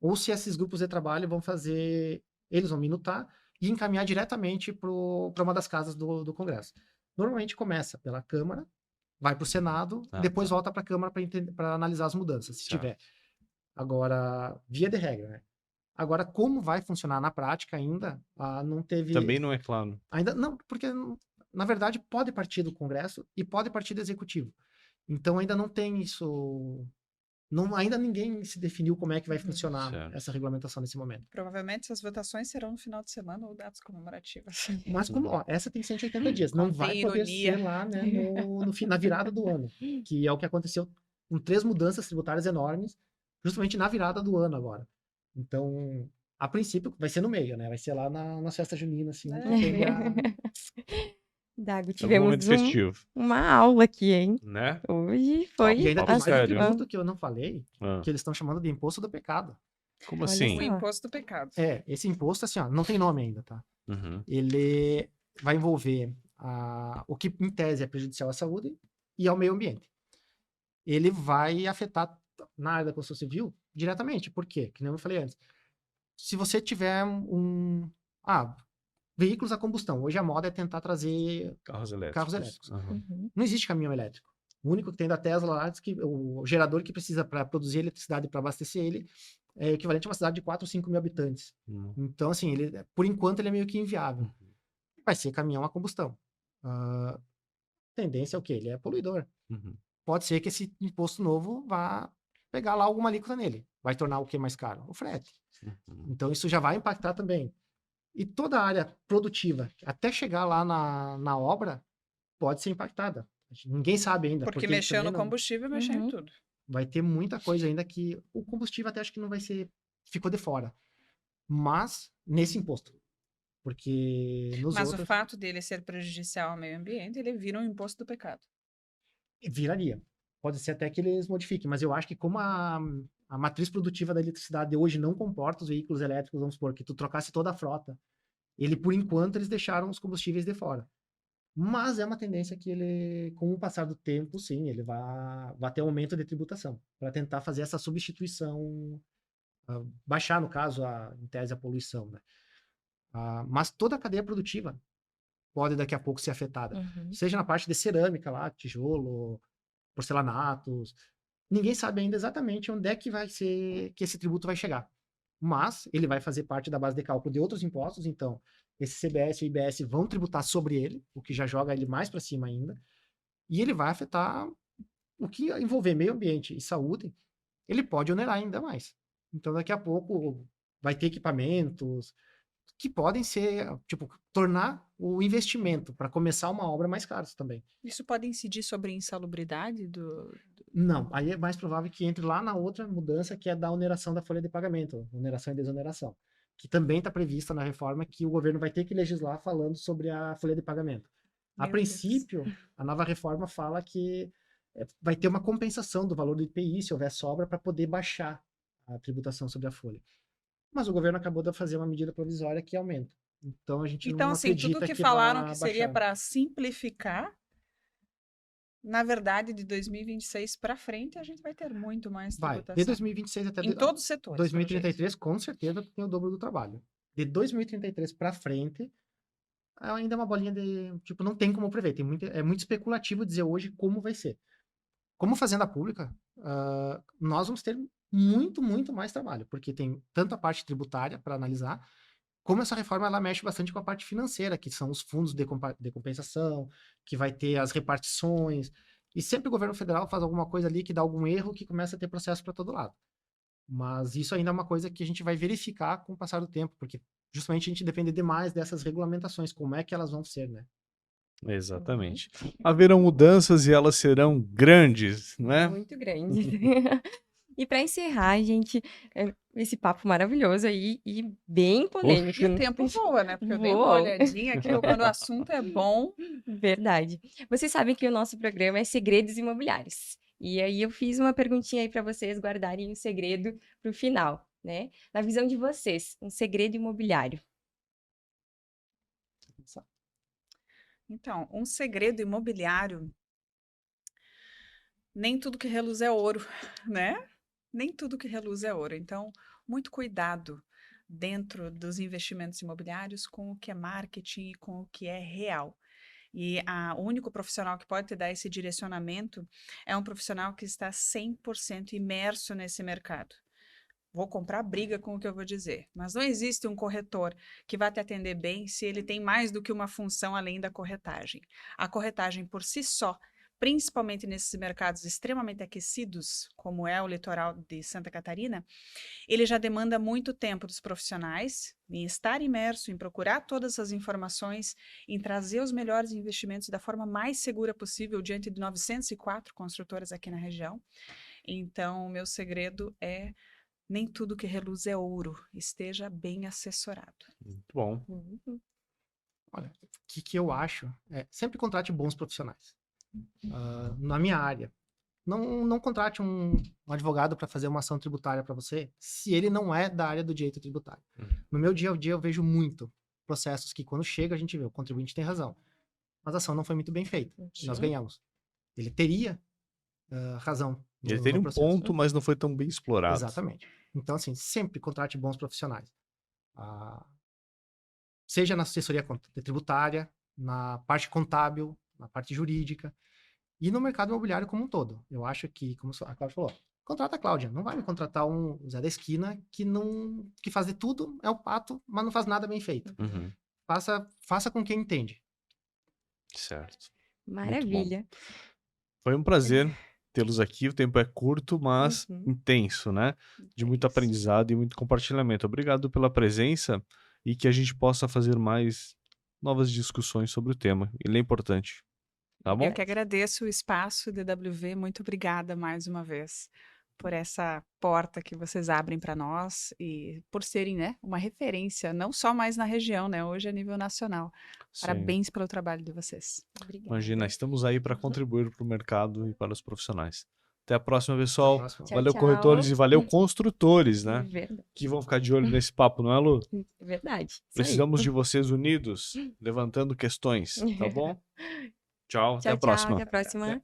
ou se esses grupos de trabalho vão fazer, eles vão minutar e encaminhar diretamente para uma das casas do Congresso. Normalmente começa pela Câmara, vai para o Senado, depois volta para a Câmara para analisar as mudanças, se tiver. Agora, via de regra, né? Agora, como vai funcionar na prática ainda, não teve... Também não é claro. Ainda não, porque, na verdade, pode partir do Congresso e pode partir do Executivo. Então, ainda não tem isso... ainda ninguém se definiu como é que vai funcionar essa regulamentação nesse momento. Provavelmente essas votações serão no final de semana ou datas comemorativas. Mas essa tem 180 dias. Não vai poder ser lá, né, na virada do ano. Que é o que aconteceu com 3 mudanças tributárias enormes, justamente na virada do ano agora. Então, a princípio, vai ser no meio, né? Vai ser lá na festa junina, assim. Dago, É um tivemos momento festivo. uma aula aqui, hein? Né? Hoje foi... E ainda tem mais sério? um tributo que eu não falei, que eles estão chamando de imposto do pecado. Como Olha assim? só. O imposto do pecado. Esse imposto, assim, não tem nome ainda, tá? Ele vai envolver o que, em tese, é prejudicial à saúde e ao meio ambiente. Ele vai afetar na área da construção civil diretamente. Por quê? Que nem eu falei antes. Se você tiver veículos a combustão. Hoje a moda é tentar trazer Carros elétricos. Não existe caminhão elétrico. O único que tem da Tesla lá, o gerador que precisa para produzir eletricidade para abastecer ele é equivalente a uma cidade de 4 ou 5 mil habitantes. Então, assim, por enquanto ele é meio que inviável. Vai ser caminhão a combustão. Tendência é o quê? Ele é poluidor. Pode ser que esse imposto novo vá pegar lá alguma alíquota nele. Vai tornar o que mais caro? O frete. Então, isso já vai impactar também. E toda a área produtiva, até chegar lá na obra, pode ser impactada. Ninguém sabe ainda. Porque mexeu no combustível, mexeu em tudo. Vai ter muita coisa ainda que o combustível até acho que não vai ser... Ficou de fora. Mas, nesse imposto. Porque Mas o fato dele ser prejudicial ao meio ambiente, ele vira um imposto do pecado. Viraria. Pode ser até que eles modifiquem. Mas eu acho que como a matriz produtiva da eletricidade hoje não comporta os veículos elétricos, vamos supor, que tu trocasse toda a frota. Por enquanto, eles deixaram os combustíveis de fora. Mas é uma tendência que ele, com o passar do tempo, sim, ele vai ter aumento de tributação, para tentar fazer essa substituição, baixar, no caso, em tese, a poluição, né? Mas toda a cadeia produtiva, pode daqui a pouco ser afetada. Uhum. Seja na parte de cerâmica lá, tijolo, porcelanatos. Ninguém sabe ainda exatamente onde é que vai ser que esse tributo vai chegar. Mas ele vai fazer parte da base de cálculo de outros impostos, então esse CBS e IBS vão tributar sobre ele, o que já joga ele mais para cima ainda. E ele vai afetar o que envolver meio ambiente e saúde, ele pode onerar ainda mais. Então, daqui a pouco, vai ter equipamentos que podem ser, tipo, tornar o investimento para começar uma obra mais caro também. Isso pode incidir sobre a insalubridade do... Não, aí é mais provável que entre lá na outra mudança, que é da oneração da folha de pagamento, oneração e desoneração, que também está prevista na reforma, que o governo vai ter que legislar falando sobre a folha de pagamento. A Meu princípio, a nova reforma fala que vai ter uma compensação do valor do IPI, se houver sobra, para poder baixar a tributação sobre a folha. Mas o governo acabou de fazer uma medida provisória que aumenta. Então, a gente Então, não assim, acredita tudo que que falaram vá que seria baixar. para simplificar, na verdade, de 2026 para frente, a gente vai ter muito mais Vai, de tributação. 2026 até Em todos os setores, pelo jeito. 2033, com certeza, tem o dobro do trabalho. De 2033 para frente, ainda é uma bolinha de... Tipo, não tem como prever. É muito especulativo dizer hoje como vai ser. Como fazenda pública, nós vamos ter muito, muito mais trabalho, porque tem tanto a parte tributária para analisar, como essa reforma ela mexe bastante com a parte financeira, que são os fundos de compensação, que vai ter as repartições, e sempre o governo federal faz alguma coisa ali que dá algum erro que começa a ter processo para todo lado. Mas isso ainda é uma coisa que a gente vai verificar com o passar do tempo, porque justamente a gente depende demais dessas regulamentações, como é que elas vão ser, né? Exatamente. Haverão mudanças e elas serão grandes, né? Muito grande. E para encerrar, gente, esse papo maravilhoso aí e bem polêmico. E o tempo voa, né? Porque eu dei uma Voa. olhadinha aqui, quando o assunto é bom. Verdade. Vocês sabem que o nosso programa é Segredos Imobiliários. E aí eu fiz uma perguntinha aí para vocês guardarem o segredo para o final, né? Na visão de vocês, um segredo imobiliário. Então, um segredo imobiliário, nem tudo que reluz é ouro, né? Nem tudo que reluz é ouro. Então, muito cuidado dentro dos investimentos imobiliários com o que é marketing e com o que é real. E o único profissional que pode te dar esse direcionamento é um profissional que está 100% imerso nesse mercado. Vou comprar briga com o que eu vou dizer, mas não existe um corretor que vai te atender bem se ele tem mais do que uma função além da corretagem. A corretagem por si só, principalmente nesses mercados extremamente aquecidos, como é o litoral de Santa Catarina, ele já demanda muito tempo dos profissionais em estar imerso, em procurar todas as informações, em trazer os melhores investimentos da forma mais segura possível diante de 904 construtoras aqui na região. Então, o meu segredo é: nem tudo que reluz é ouro, esteja bem assessorado. Muito bom. Olha, o que eu acho sempre contrate bons profissionais. Na minha área, não contrate um advogado para fazer uma ação tributária para você, se ele não é da área do direito tributário. No meu dia a dia, eu vejo muito processos que, quando chega, a gente vê, o contribuinte tem razão, mas a ação não foi muito bem feita. Nós ganhamos. Ele teria razão. Ele teria um ponto, mas não foi tão bem explorado. Exatamente. Então, assim, sempre contrate bons profissionais. Seja na assessoria tributária, na parte contábil, na parte jurídica e no mercado imobiliário como um todo. Eu acho que, como a Cláudia falou, contrata a Cláudia. Não vai me contratar um Zé da Esquina que faz de tudo, é o pato, mas não faz nada bem feito. Uhum. Faça com quem entende. Certo. Maravilha. Foi um prazer tê-los aqui. O tempo é curto, mas intenso, né? De muito aprendizado e muito compartilhamento. Obrigado pela presença e que a gente possa fazer mais novas discussões sobre o tema. Ele é importante. Tá bom? Eu que agradeço o espaço, DWV. Muito obrigada mais uma vez por essa porta que vocês abrem para nós e por serem, né, uma referência, não só mais na região, né, hoje a nível nacional. Sim. Parabéns pelo trabalho de vocês. Obrigada. Imagina, estamos aí para contribuir para o mercado e para os profissionais. Até a próxima, pessoal. Até a próxima. Valeu, Tchau. corretores, e valeu, construtores, né? Verdade. Que vão ficar de olho nesse papo, não é, Lu? Verdade. Isso aí. Precisamos de vocês unidos, levantando questões, tá bom? Tchau, até a próxima. Até a próxima.